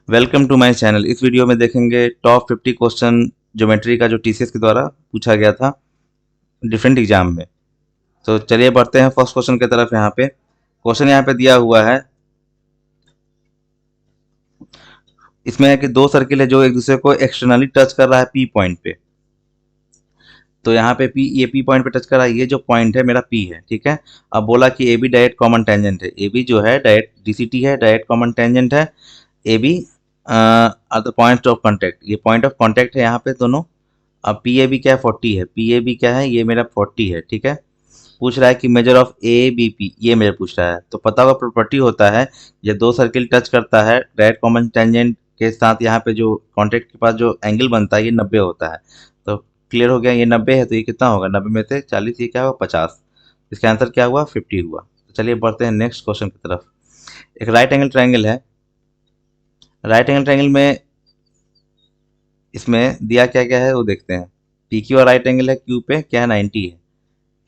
Welcome to my channel. इस video में देखेंगे टॉप 50 क्वेश्चन ज्योमेट्री का जो टीसीएस के द्वारा पूछा गया था डिफरेंट एग्जाम में। तो चलिए बढ़ते हैं फर्स्ट क्वेश्चन की तरफ। यहाँ पे क्वेश्चन यहाँ पे दिया हुआ है, इसमें है कि दो सर्किल है जो एक दूसरे को एक्सटर्नली टच कर रहा है पी पॉइंट पे। तो यहाँ पे ये पी पॉइंट पे टच कर रहा है, ये जो पॉइंट है मेरा पी है, ठीक है। अब बोला कि A B direct common tangent है, ए बी जो है डायरेक्ट डीसीटी है, डायरेक्ट कॉमन टेंजेंट है। A B are the point of contact, ये पॉइंट ऑफ कॉन्टैक्ट है यहाँ पे दोनों। अब पी ए बी क्या है, 40 है, पी ए बी क्या है, ये मेरा 40 है, ठीक है। पूछ रहा है कि measure of A B P, ये मेरे पूछ रहा है। तो पता होगा प्रॉपर्टी होता है, ये दो सर्किल टच करता है डायरेक्ट कॉमन टेंजेंट के साथ, यहाँ पे जो कॉन्टैक्ट के पास जो एंगल बनता है ये 90 होता है। तो क्लियर हो गया, ये 90 है तो ये कितना होगा, 90 में से 40, ये क्या होगा 50। इसका आंसर क्या हुआ, 50 हुआ। तो चलिए बढ़ते हैं नेक्स्ट क्वेश्चन की तरफ। एक राइट एंगल ट्रायंगल है, राइट एंगल ट्रायंगल में इसमें दिया क्या क्या है वो देखते हैं। पी क्यू और राइट एंगल है, क्यू पे क्या है 90 है,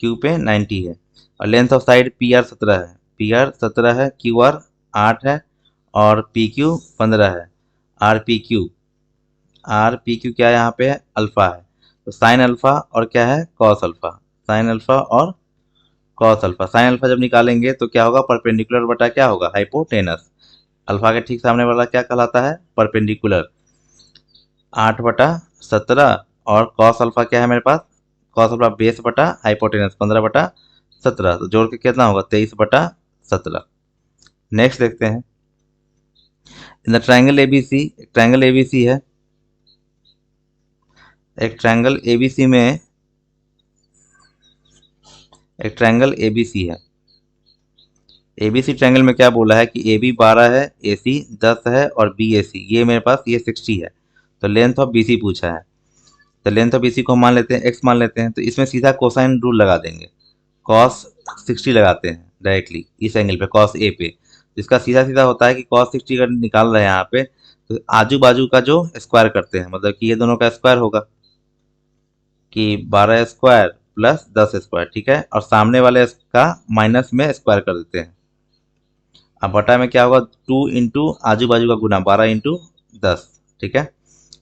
क्यू पे 90 है। और length of side P R 17 है, पी आर 17 है, क्यू आर 8 है और पी क्यू 15 है। आर पी क्यू क्या है, यहाँ पे अल्फा है। तो साइन अल्फा और क्या है कॉस अल्फा, साइन अल्फा और कॉस अल्फा। साइन अल्फा जब निकालेंगे तो क्या होगा, परपेंडिकुलर बटा क्या होगा, हाइपोटेनस। अल्फा के ठीक सामने वाला क्या कहलाता है, परपेंडिकुलर। 8/17 और कॉस अल्फा क्या है मेरे पास, कॉस अल्फा बेस बटा हाइपोटेनस 15/17, तो जोड़ के कितना होगा 23/17। नेक्स्ट देखते हैं। इन द ट्रायंगल एबीसी, एक ट्रायंगल एबीसी है, एक ट्रायंगल एबीसी में एक ट्रायंगल एबीसी है। एबीसी ट्रायंगल में क्या बोला है कि ए बी 12 है, ए सी 10 है और बी ए सी ये मेरे पास ये 60 है। तो लेंथ ऑफ बीसी पूछा है, तो लेंथ ऑफ बीसी को हम मान लेते हैं एक्स मान लेते हैं। तो इसमें सीधा कोसाइन रूल लगा देंगे, कॉस 60 लगाते हैं डायरेक्टली इस एंगल पे, कॉस ए पे। इसका सीधा सीधा होता है कि कॉस 60 का निकाल रहे हैं यहाँ पे, तो आजू बाजू का जो स्क्वायर करते हैं, मतलब कि ये दोनों का स्क्वायर होगा कि 12 स्क्वायर प्लस 10 स्क्वायर, ठीक है। और सामने वाले का माइनस में स्क्वायर कर देते हैं। अब बटा में क्या होगा, 2 इंटू आजू बाजू का गुना 12 इंटू 10, ठीक है।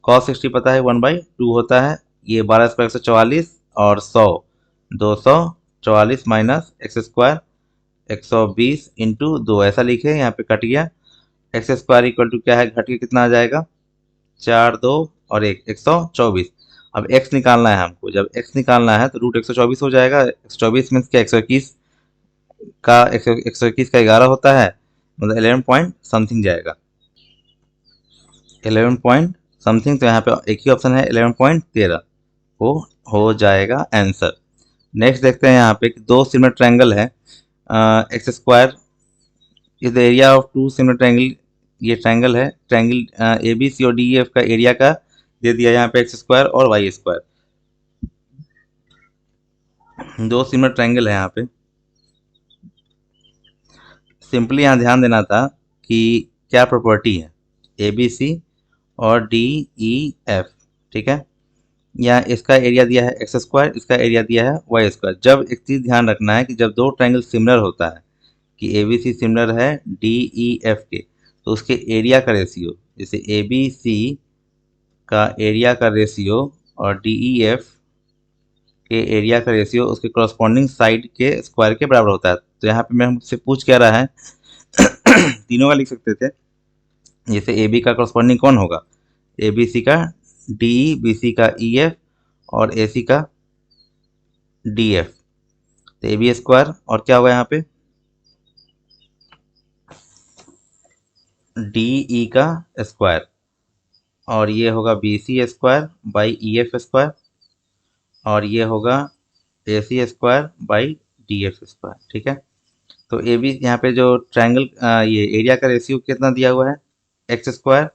कॉस 60 पता है 1/2 होता है, ये 12 स्क्वायर 144 और 100 244 माइनस एक्स स्क्वायर 120 इंटू 2 ऐसा लिखे, यहाँ पे कट गया। एक्स स्क्वायर इक्वल टू क्या है, घट के कितना आ जाएगा, 4 2 और 1 124। अब एक्स निकालना है हमको, जब एक्स निकालना है तो रूट 124 हो जाएगा। 124 मीन्स क्या, 121 का 121 का 11 होता है, मतलब 11 पॉइंट समथिंग जाएगा, 11 पॉइंट समथिंग। तो यहाँ पे एक ही ऑप्शन है 11.13, वो हो जाएगा आंसर। नेक्स्ट देखते हैं यहाँ पे कि दो सिमिलर ट्रायंगल है, X square is the area of two similar triangle. ये ट्रायंगल है, ट्रायंगल ए बी सी और डी एफ का एरिया का दे दिया यहाँ पे एक्स स्क्वायर और वाई स्क्वायर। दो सिमिलर ट्रायंगल है यहाँ पे, सिंपली यहाँ ध्यान देना था कि क्या प्रॉपर्टी है, ए बी सी और डी ई एफ, ठीक है। यहाँ इसका एरिया दिया है एक्स स्क्वायर, इसका एरिया दिया है वाई स्क्वायर। जब एक चीज़ ध्यान रखना है कि जब दो ट्रायंगल सिमिलर होता है, कि ए बी सी सिमिलर है डी ई एफ के, तो उसके एरिया का रेशियो, जैसे ए बी सी का एरिया का रेशियो और डी ई एफ के एरिया का रेशियो उसके करस्पॉन्डिंग साइड के स्क्वायर के बराबर होता है। तो यहाँ पे मैं हमसे पूछ क्या रहा है तीनों का लिख सकते थे। जैसे ए बी का करस्पॉन्डिंग कौन होगा, ए बी सी का डी ई, बी सी का ई एफ और ए सी का डी एफ। तो ए बी स्क्वायर और क्या होगा यहाँ पे डी ई का स्क्वायर, और ये होगा B C square by E F square, और ये होगा A C square by D F square, ठीक है। तो ए बी यहाँ पे जो ट्रायंगल ये एरिया का रेशियो कितना दिया हुआ है, X square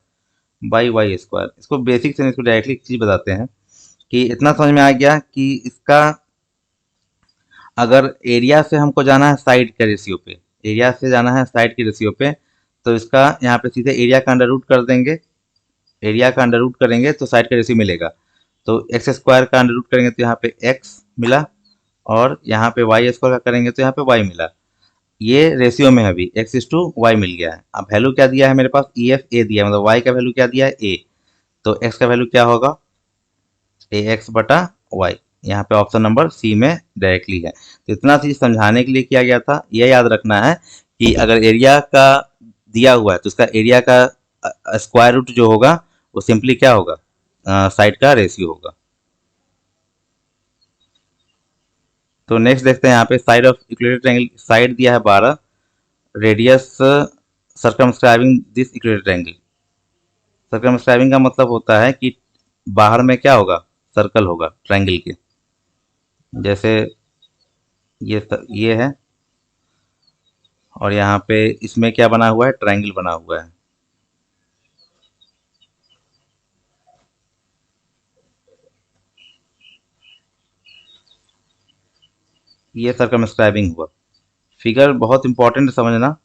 by Y square. इसको बेसिक से इसको डायरेक्टली एक चीज़ बताते हैं कि इतना समझ में आ गया कि इसका अगर एरिया से हमको जाना है साइड के रेशियो पे, एरिया से जाना है साइड के रेशियो पे, तो इसका यहाँ पे सीधे एरिया का अंडर रूट कर देंगे, एरिया का अंडर रूट करेंगे तो साइड का रेशियो मिलेगा। तो एक्स स्क्वायर का अंडर रूट करेंगे तो यहाँ पे एक्स मिला, और यहाँ पे वाई स्क्वायर का करेंगे तो यहाँ पे वाई मिला। ये रेशियो में है अभी x/y मिल गया है। अब वैल्यू क्या दिया है मेरे पास, EF A दिया है, मतलब y का वैल्यू क्या दिया है A, तो x का वैल्यू क्या होगा AX/y। यहाँ पे ऑप्शन नंबर सी में डायरेक्टली है। तो इतना चीज समझाने के लिए किया गया था। यह याद रखना है कि अगर एरिया का दिया हुआ है तो उसका एरिया का स्क्वायर रूट जो होगा वो सिंपली क्या होगा, साइड का रेशियो होगा। तो नेक्स्ट देखते हैं यहाँ पे side of equilateral triangle, side दिया है 12, radius circumscribing this equilateral triangle. Circumscribing का मतलब होता है कि बाहर में क्या होगा, सर्कल होगा ट्रायंगल के। जैसे ये है और यहाँ पे इसमें क्या बना हुआ है, ट्रायंगल बना हुआ है। ये सर्कमस्क्राइबिंग हुआ। फिगर बहुत इंपॉर्टेंट समझना।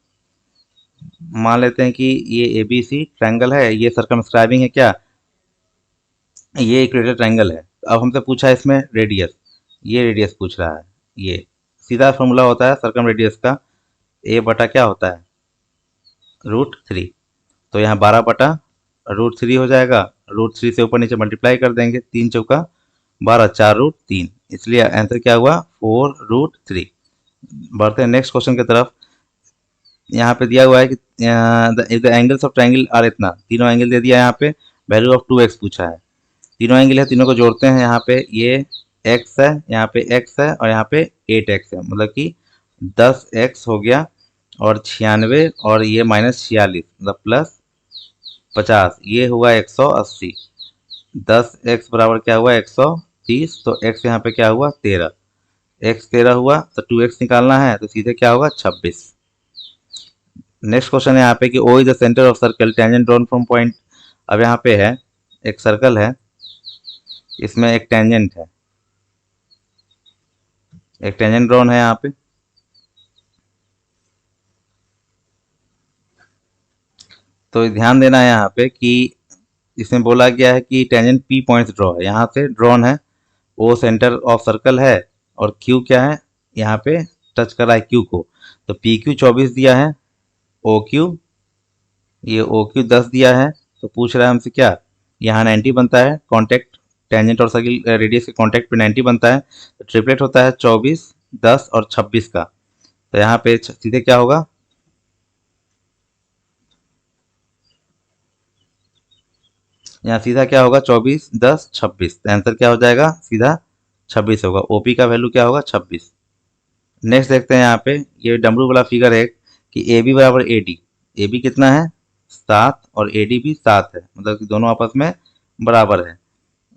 मान लेते हैं कि ये ABC ट्रायंगल है, ये सर्कमस्क्राइबिंग है क्या, ये इक्वेटर ट्रायंगल है। अब हमसे पूछा है इसमें रेडियस, ये रेडियस पूछ रहा है। ये सीधा फॉर्मूला होता है सर्कम रेडियस का, A बटा क्या होता है, √3। तो यहाँ 12 बटा √3 हो जाएगा। √3 से ऊपर नीचे मल्टीप्लाई कर देंगे, 3 चौका 12, 4√3, इसलिए आंसर क्या हुआ 4√3। बढ़ते हैं नेक्स्ट क्वेश्चन की तरफ। यहाँ पे दिया हुआ है कि the angles of triangle are इतना, तीनों एंगल दे दिया है। यहाँ पे वैल्यू ऑफ 2x पूछा है। तीनों एंगल है, तीनों को जोड़ते हैं। यहाँ पे ये x है, यहाँ पे x है और यहाँ पे 8x है, मतलब कि 10x हो गया और 96 और ये -46, मतलब +50, ये हुआ 180। 10x बराबर क्या हुआ 130, तो x यहाँ पे क्या हुआ 13, x 13 हुआ तो 2x निकालना है, तो सीधे क्या होगा 26। नेक्स्ट क्वेश्चन है यहाँ पे कि O is the centre of circle tangent drawn from point. अब यहाँ पे है एक सर्कल है, इसमें एक टेंजेंट है, एक टेंजेंट ड्रॉन है यहाँ पे। तो ध्यान देना है यहाँ पे कि इसमें बोला गया है कि टेंजेंट P पॉइंट्स ड्रॉ है, यहाँ से ड्रॉन है। O सेंटर ऑफ सर्कल है और Q क्या है, यहाँ पे टच कर रहा है Q को। तो PQ 24 दिया है, OQ, ये OQ 10 दिया है। तो पूछ रहा है हमसे क्या, यहाँ 90 बनता है, कॉन्टेक्ट टेंजेंट और सर्किल रेडियस के कॉन्टेक्ट पे 90 बनता है। तो ट्रिपलेट होता है 24, 10 और 26 का। तो यहाँ पे सीधे क्या होगा, यहाँ सीधा क्या होगा 24, 10, 26, तो आंसर क्या हो जाएगा सीधा 26 होगा। ओपी का वैल्यू क्या होगा 26। नेक्स्ट देखते हैं यहाँ पे, ये डमरू वाला फिगर है कि ए बी बराबर ए डी। ए बी कितना है 7 और ए डी भी 7 है, मतलब कि दोनों आपस में बराबर है।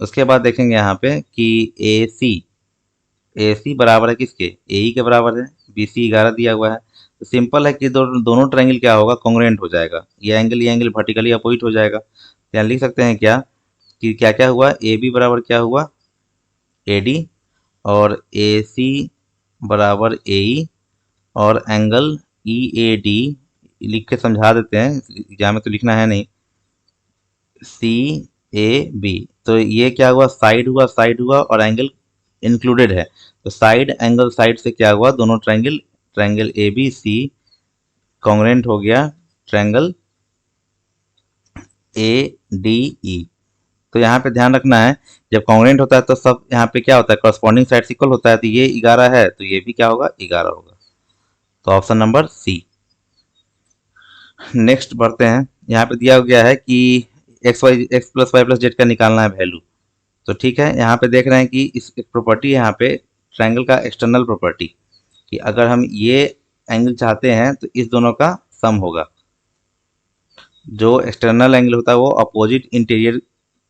उसके बाद देखेंगे यहाँ पे कि ए सी बराबर है किसके, ए ई के बराबर है। बी सी 11 दिया हुआ है। तो सिंपल है कि दोनों ट्रायंगल क्या होगा, कॉन्ग्रुएंट हो जाएगा। ये एंगल वर्टिकली अपोजिट हो जाएगा। तो यहाँ लिख सकते हैं क्या कि क्या क्या हुआ, ए बी बराबर क्या हुआ ए डी, और ए सी बराबर ए ई, और एंगल ई ए डी लिख के समझा देते हैं, एग्जाम में तो लिखना है नहीं, सी ए बी। तो ये क्या हुआ, साइड हुआ, साइड हुआ और एंगल इंक्लूडेड है। तो साइड एंगल साइड से क्या हुआ, दोनों triangle, triangle A B C congruent हो गया ट्रायंगल ए डी ई। तो यहाँ पे ध्यान रखना है, जब कॉन्ग्रुएंट होता है तो सब यहाँ पे क्या होता है, कॉरस्पॉन्डिंग साइड इक्वल होता है। तो ये 11 है तो ये भी क्या होगा 11 होगा। तो ऑप्शन नंबर सी। नेक्स्ट बढ़ते हैं, यहाँ पे दिया गया है कि X plus Y plus Z का निकालना है वैल्यू। तो ठीक है, यहाँ पे देख रहे हैं कि इस प्रॉपर्टी यहाँ पे ट्रायंगल का एक्सटर्नल प्रॉपर्टी, कि अगर हम ये एंगल चाहते हैं तो इस दोनों का सम होगा। जो एक्सटर्नल एंगल होता है वो अपोजिट इंटीरियर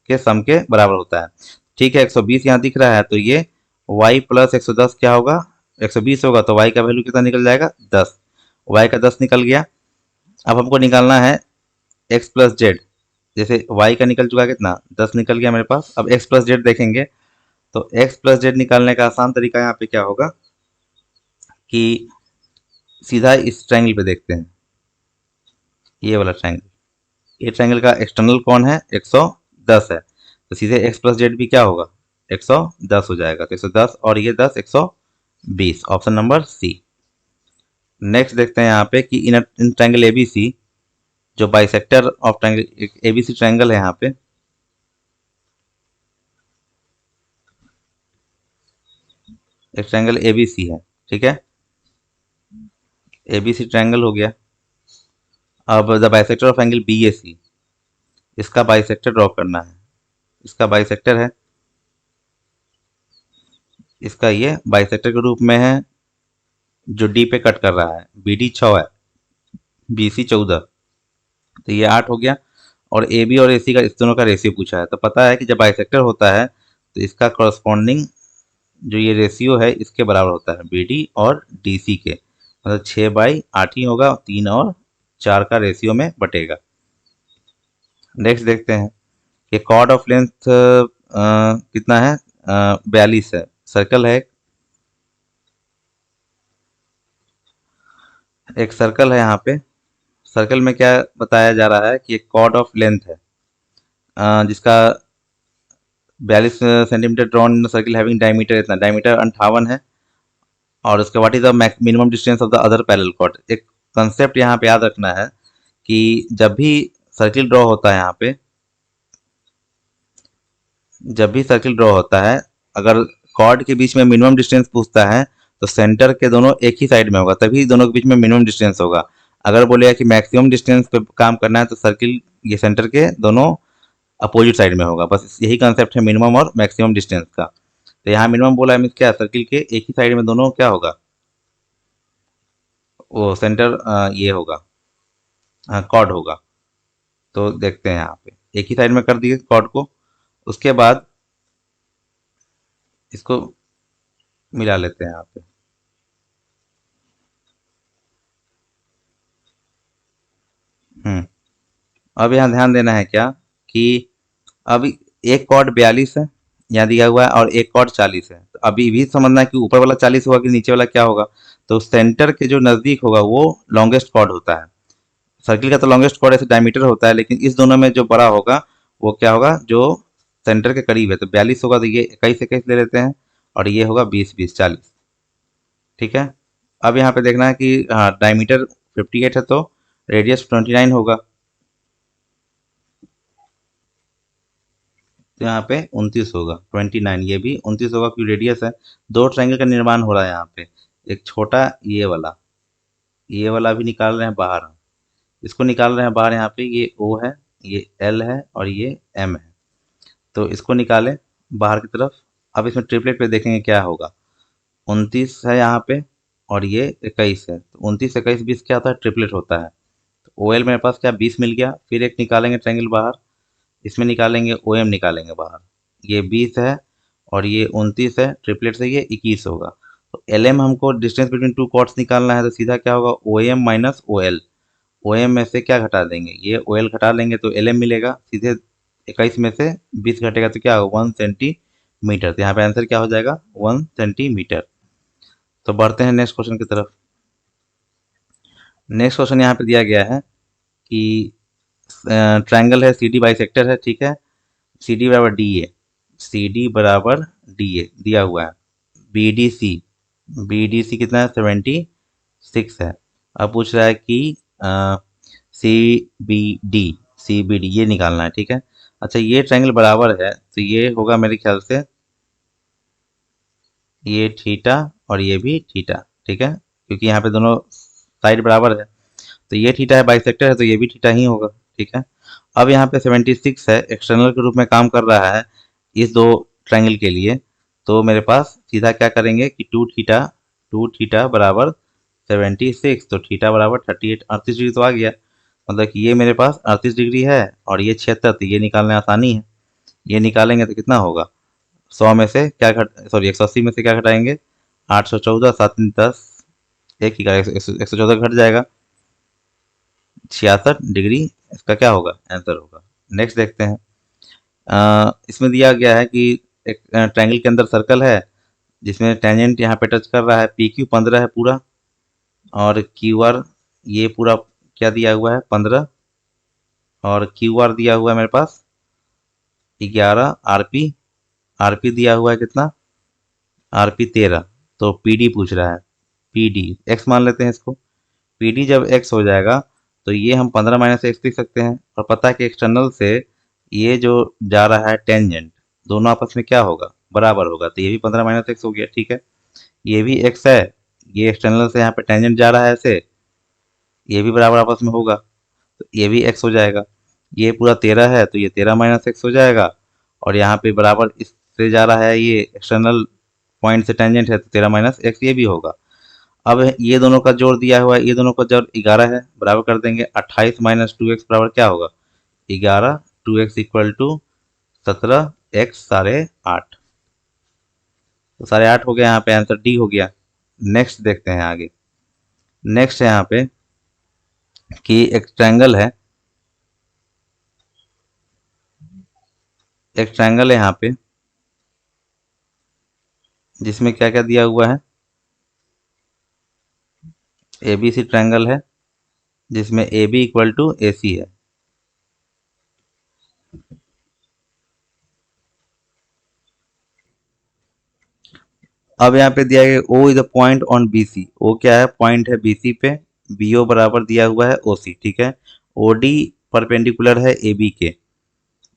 के सम के बराबर होता है। ठीक है, 120 यहाँ दिख रहा है, तो ये y प्लस 110 क्या होगा 120 होगा। तो y का वैल्यू कितना निकल जाएगा 10, y का 10 निकल गया। अब हमको निकालना है x प्लस जेड। जैसे y का निकल चुका है कितना 10 निकल गया मेरे पास। अब x प्लस जेड देखेंगे, तो x प्लस जेड निकालने का आसान तरीका यहाँ पे क्या होगा कि सीधा इस ट्रायंगल पे देखते हैं, ये वाला ट्रायंगल, ये ट्रायंगल का एक्सटर्नल कौन है 110 है। तो सीधे x प्लस जेड भी क्या होगा 110 हो जाएगा। तो 110 और ये 10 120, ऑप्शन नंबर सी। नेक्स्ट देखते हैं यहाँ पे कि इन ट्रायंगल एबीसी, जो bisector of triangle ABC triangle है, यहाँ पे एक ट्रायंगल एबीसी है, ठीक है। एबीसी ट्रायंगल हो गया। अब the bisector of angle BAC, इसका बाइसेक्टर ड्रॉ करना है। इसका बाइसेक्टर है, इसका ये बाइसेक्टर के रूप में है, जो डी पे कट कर रहा है। बीडी 6 है, बीसी 14, तो ये 8 हो गया। और ए बी और ए सी का, इस दोनों का रेशियो पूछा है। तो पता है कि जब बाइसेक्टर होता है तो इसका कॉरस्पॉन्डिंग जो ये रेशियो है इसके बराबर होता है, बी डी और डी सी के। मतलब 6/8 ही होगा, 3 और 4 का रेशियो में बटेगा। नेक्स्ट देखते हैं कि कॉर्ड ऑफ लेंथ कितना है, 42 है। सर्कल है, एक सर्कल है यहाँ पे। सर्कल में क्या बताया जा रहा है कि एक कॉर्ड ऑफ लेंथ है, जिसका 42 centimetre drawn circle having diameter, इतना डायमीटर 58 है। और उसके what is the minimum distance of the other parallel chord. एक कंसेप्ट यहाँ पे याद रखना है कि जब भी सर्किल ड्रॉ होता है, यहाँ पे जब भी सर्किल ड्रॉ होता है, अगर कॉर्ड के बीच में मिनिमम डिस्टेंस पूछता है तो सेंटर के दोनों एक ही साइड में होगा, तभी दोनों के बीच में मिनिमम डिस्टेंस होगा। अगर बोलेगा कि मैक्सिमम डिस्टेंस पे काम करना है तो सर्किल ये सेंटर के दोनों अपोजिट साइड में होगा। बस यही कंसेप्ट है मिनिमम और मैक्सिमम डिस्टेंस का। तो यहाँ मिनिमम बोला है, मीन्स क्या, सर्किल के एक ही साइड में दोनों क्या होगा, वो सेंटर ये होगा, कॉर्ड होगा। तो देखते हैं यहाँ पे एक ही साइड में कर दिए कॉर्ड को। उसके बाद इसको मिला लेते हैं यहाँ पे। हम्म अब यहाँ ध्यान देना है क्या कि अब एक कॉर्ड 42 है यहाँ दिया हुआ है, और एक कॉर्ड 40 है। तो अभी भी समझना है कि ऊपर वाला 40 होगा कि नीचे वाला क्या होगा। तो सेंटर के जो नज़दीक होगा वो लॉन्गेस्ट कॉर्ड होता है। सर्किल का तो लॉन्गेस्ट कॉर्ड ऐसे डायमीटर होता है, लेकिन इस दोनों में जो बड़ा होगा वो क्या होगा, जो सेंटर के करीब है। तो 42 होगा तो ये 21 ले लेते हैं, और ये होगा 20 40। ठीक है। अब यहाँ पे देखना है कि हाँ, डायमीटर 58 है तो रेडियस 29 होगा। तो यहाँ पे 29 होगा, 29, ये भी 29 होगा क्योंकि रेडियस है। दो ट्रायंगल का निर्माण हो रहा है यहाँ पे। एक छोटा ये वाला भी निकाल रहे हैं बाहर। इसको निकाल रहे हैं बाहर। यहाँ पे ये ओ है, ये एल है, और ये एम है। तो इसको निकालें बाहर की तरफ। अब इसमें ट्रिपलेट पे देखेंगे क्या होगा। 29 है यहाँ पे, और ये 21 है। तो 29 21 20 क्या होता है, ट्रिपलेट होता है। तो ओ एल मेरे पास क्या 20 मिल गया। फिर एक निकालेंगे ट्रायंगल बाहर, इसमें निकालेंगे ओ एम निकालेंगे बाहर। ये 20 है और ये 29 है, ट्रिपलेट से ये 21 होगा। तो एल एम हमको डिस्टेंस बिटवीन टू कॉर्ड्स निकालना है, तो सीधा क्या होगा, O M minus O L. O M में से क्या घटा देंगे, ये ओ एल घटा लेंगे तो एल एम मिलेगा। सीधे 21 में से 20 घटेगा तो क्या होगा, 1 सेंटीमीटर। तो यहाँ पे आंसर क्या हो जाएगा, 1 सेंटीमीटर। तो बढ़ते हैं नेक्स्ट क्वेश्चन की तरफ। नेक्स्ट क्वेश्चन यहाँ पे दिया गया है कि ट्रायंगल है, सी डी बाइसेक्टर है, ठीक है। सी डी बराबर डी ए, सी डी बराबर डी ए दिया हुआ है। B D C, B D C कितना है, 76 है। अब पूछ रहा है कि C B D, C B D ये निकालना है, ठीक है। अच्छा, ये ट्रायंगल बराबर है तो ये होगा मेरे ख्याल से ये थीटा और ये भी थीटा, ठीक है, क्योंकि यहाँ पे दोनों साइड बराबर है। तो ये थीटा है, बाइसेक्टर है, तो ये भी थीटा ही होगा, ठीक है। अब यहाँ पे 76 है, एक्सटर्नल के रूप में काम कर रहा है इस दो ट्रायंगल के लिए। तो मेरे पास सीधा क्या करेंगे कि टू थीटा बराबर 76, तो थीटा बराबर 38, 38 डिग्री तो आ गया। मतलब कि ये मेरे पास 38 डिग्री है और ये 76, तो ये निकालने आसानी है। ये निकालेंगे तो कितना होगा, 100 में से क्या घट सॉरी 180 में से क्या घटाएंगे, 814, 7 10, एक ही का 114 घट जाएगा, 66 डिग्री इसका क्या होगा, आंसर होगा। नेक्स्ट देखते हैं। इसमें दिया गया है कि एक ट्रायंगल के अंदर सर्कल है जिसमें टेंजेंट यहाँ पे टच कर रहा है, पी क्यू 15 है पूरा, और क्यू आर ये पूरा क्या दिया हुआ है, 15, और क्यू आर दिया हुआ है मेरे पास 11, आर पी दिया हुआ है कितना, आर पी 13। तो पी डी पूछ रहा है, पी डी एक्स मान लेते हैं इसको। PD जब x हो जाएगा तो ये हम 15 माइनस एक्स लिख सकते हैं, और पता है कि एक्सटर्नल से ये जो जा रहा है टेंजेंट, दोनों आपस में क्या होगा, बराबर होगा, तो ये भी 15 माइनस एक्स हो गया। ठीक है, ये भी x है, ये एक्सटर्नल से यहाँ पे टेंजेंट जा रहा है ऐसे, ये भी बराबर आपस में होगा, तो ये भी x हो जाएगा। ये पूरा 13 है तो ये 13 माइनस एक्स हो जाएगा, और यहाँ पे बराबर इससे जा रहा है, ये एक्सटर्नल पॉइंट से टेंजेंट है तो 13 माइनस एक्स ये भी होगा। अब ये दोनों का जोड़ दिया हुआ है, ये दोनों का जोड़ 11 है, बराबर कर देंगे 28 माइनस 2x बराबर क्या होगा, 11, 2x इक्वल टू 17, x 8.5। तो 8.5 हो गया, यहाँ पे आंसर डी हो गया। नेक्स्ट देखते हैं आगे। नेक्स्ट है यहाँ पे कि एक ट्रायंगल है, एक ट्रायंगल है यहाँ पे जिसमें क्या क्या दिया हुआ है, ABC ट्रायंगल है जिसमें AB इक्वल टू AC है। अब यहाँ पे दिया गया O is a point on BC। O क्या है, पॉइंट है BC पे। BO बराबर दिया हुआ है OC। ठीक है, OD परपेंडिकुलर है AB के,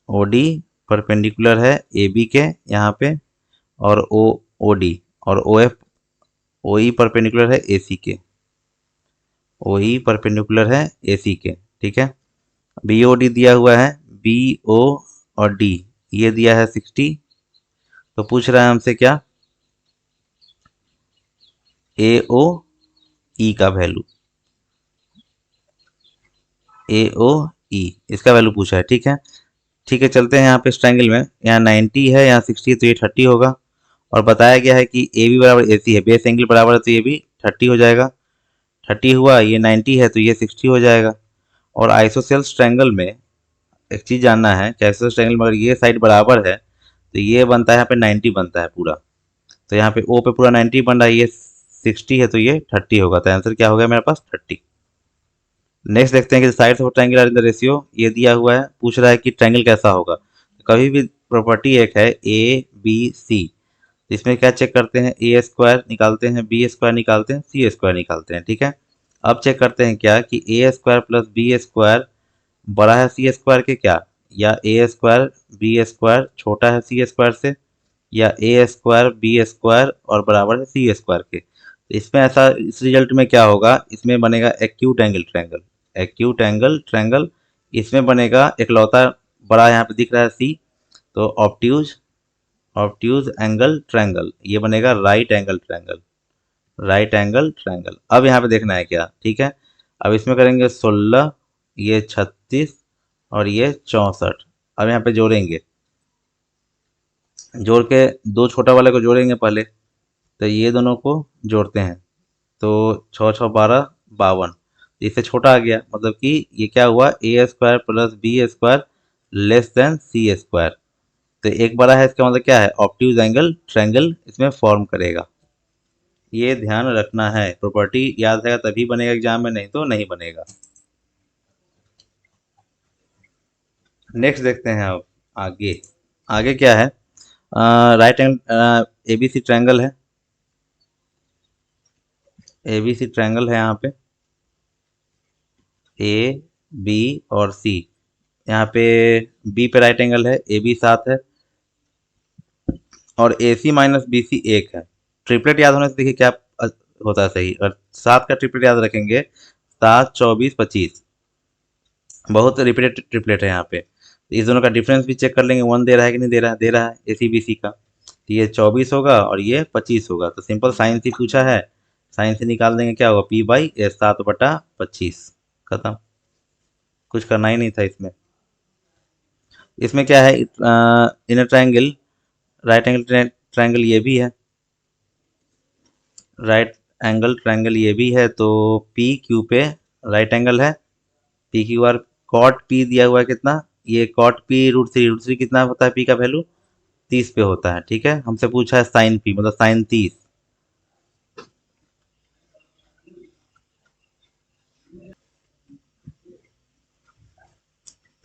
OD परपेंडिकुलर है AB के यहाँ पे, और OD और OF OE परपेंडिकुलर है AC के, OE परपेंडिकुलर है AC के। ठीक है, BOD दिया हुआ है, BO और D ये दिया है 60। तो पूछ रहा है हमसे क्या, AOE का वैल्यू, AOE इसका वैल्यू पूछा है। ठीक है, ठीक है, चलते हैं यहाँ पे इस ट्रायंगल में, यहाँ 90 है, यहाँ 60, तो ये 30 होगा, और बताया गया है कि AB बराबर AC है, बेस एंगल बराबर है तो ये भी 30 हो जाएगा। 30 हुआ, ये 90 है तो ये 60 हो जाएगा। और आइसोसेल्स ट्रायंगल में एक चीज़ जानना है कि आइसोसेल्स ट्रायंगल में अगर ये साइड बराबर है तो ये बनता है यहाँ पे 90 बनता है पूरा, तो यहाँ पे O पे पूरा 90 बन रहा है, ये 60 है तो ये 30 होगा, तो आंसर क्या हो गया मेरे पास 30। नेक्स्ट देखते हैं कि sides of triangle are in the ratio, ये दिया हुआ है, पूछ रहा है कि ट्रायंगल कैसा होगा। कभी भी प्रॉपर्टी एक है ABC, इसमें क्या चेक करते हैं, A² निकालते हैं, B² निकालते हैं, C² निकालते हैं। ठीक है, अब चेक करते हैं क्या कि A² प्लस B² बड़ा है C² के क्या, या A² B² छोटा है C² से, या A² B² और बराबर है C² के। तो इसमें ऐसा, इस रिजल्ट में क्या होगा, इसमें बनेगा acute angle triangle, acute angle triangle इसमें बनेगा। इकलौता बड़ा यहाँ पे दिख रहा है C, तो ऑब्ट्यूज, ऑब्ट्यूज एंगल ट्रायंगल ये बनेगा right angle triangle, right angle triangle. अब यहाँ पे देखना है क्या, ठीक है, अब इसमें करेंगे 16, ये 36 और ये 64। अब यहाँ पे जोड़ेंगे, जोड़ के दो छोटा वाले को जोड़ेंगे पहले, तो ये दोनों को जोड़ते हैं, तो 6 6 12 52, इससे छोटा आ गया, मतलब कि ये क्या हुआ, A² plus B² less than C²। तो एक बड़ा है, इसका मतलब क्या है, ऑब्ट्यूज एंगल ट्रायंगल इसमें फॉर्म करेगा। ये ध्यान रखना है, प्रॉपर्टी याद रहेगा तभी बनेगा एग्जाम में, नहीं तो नहीं बनेगा। नेक्स्ट देखते हैं अब आगे। आगे क्या है, राइट एंगल ABC ट्रायंगल है, ABC ट्रायंगल है यहाँ पे A B और C। यहाँ पे B पे राइट एंगल है, AB 7 है, और AC माइनस BC 1 है। ट्रिपलेट याद होने से देखिए क्या होता है सही, और 7 का ट्रिपलेट याद रखेंगे, 7 24 25, बहुत रिपीटेड ट्रिपलेट है यहाँ पे। इस दोनों का डिफरेंस भी चेक कर लेंगे, 1 दे रहा है कि नहीं दे रहा है, दे रहा है AC BC का, तो ये 24 होगा और ये 25 होगा, तो सिंपल साइन से पूछा है, साइन से निकाल देंगे, क्या होगा P/, 7/25, खत्म, कुछ करना ही नहीं था इसमें। इसमें क्या है, inner triangle, right angle triangle ये भी है, राइट एंगल ट्रायंगल ये भी है, तो PQ पे राइट एंगल है, PQR, कॉट P दिया हुआ है कितना, ये कॉट P √3, √3 कितना होता है P का वैल्यू, 30 पे होता है। ठीक है, हमसे पूछा है साइन P मतलब साइन 30,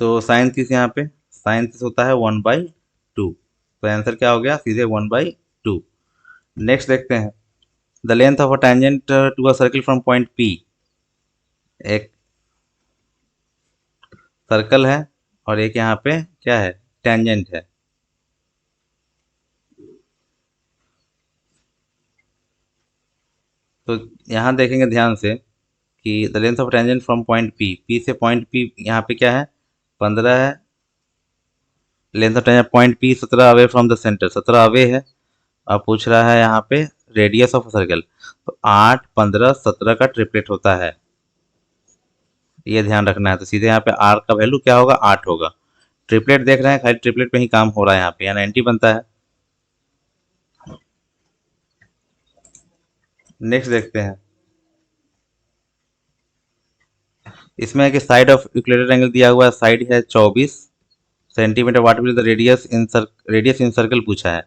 तो साइन 30 यहाँ पे, साइन 30 होता है 1/2, तो आंसर क्या हो गया, सीधे 1/2। नेक्स्ट देखते हैं, the length of a tangent to a circle from point P, एक सर्कल है और एक यहाँ पे क्या है, टेंजेंट है। तो यहाँ देखेंगे ध्यान से कि the length of tangent from point P, P से पॉइंट पी यहाँ पे क्या है, 15 है। Length of tangent point P 17 away from the centre, 17 away है। अब पूछ रहा है यहाँ पे रेडियस ऑफ सर्कल, तो 8 15 17 का ट्रिपलेट होता है, ये ध्यान रखना है। तो सीधे यहाँ पे आर का वैल्यू क्या होगा, 8 होगा। ट्रिपलेट देख रहे हैं, खाली ट्रिपलेट पे ही काम हो रहा है, यहाँ पे यहाँ 90 बनता है। नेक्स्ट देखते हैं, इसमें है कि साइड ऑफ इक्विलेटरल एंगल दिया हुआ है, साइड है 24 centimetre, what will the radius in circle पूछा है।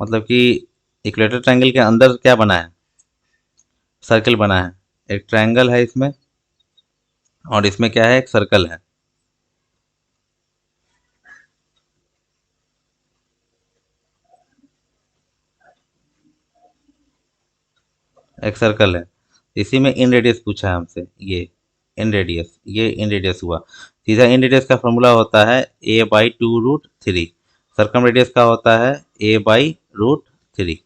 मतलब कि इक्वेटर ट्रायंगल के अंदर क्या बना है, सर्कल बना है। एक ट्रायंगल है इसमें और इसमें क्या है, एक सर्कल है। एक सर्कल है, इसी में इन रेडियस पूछा है हमसे, ये इन रेडियस हुआ। सीधा इन रेडियस का फॉर्मूला होता है a/2√3, सर्कम रेडियस का होता है a/√3,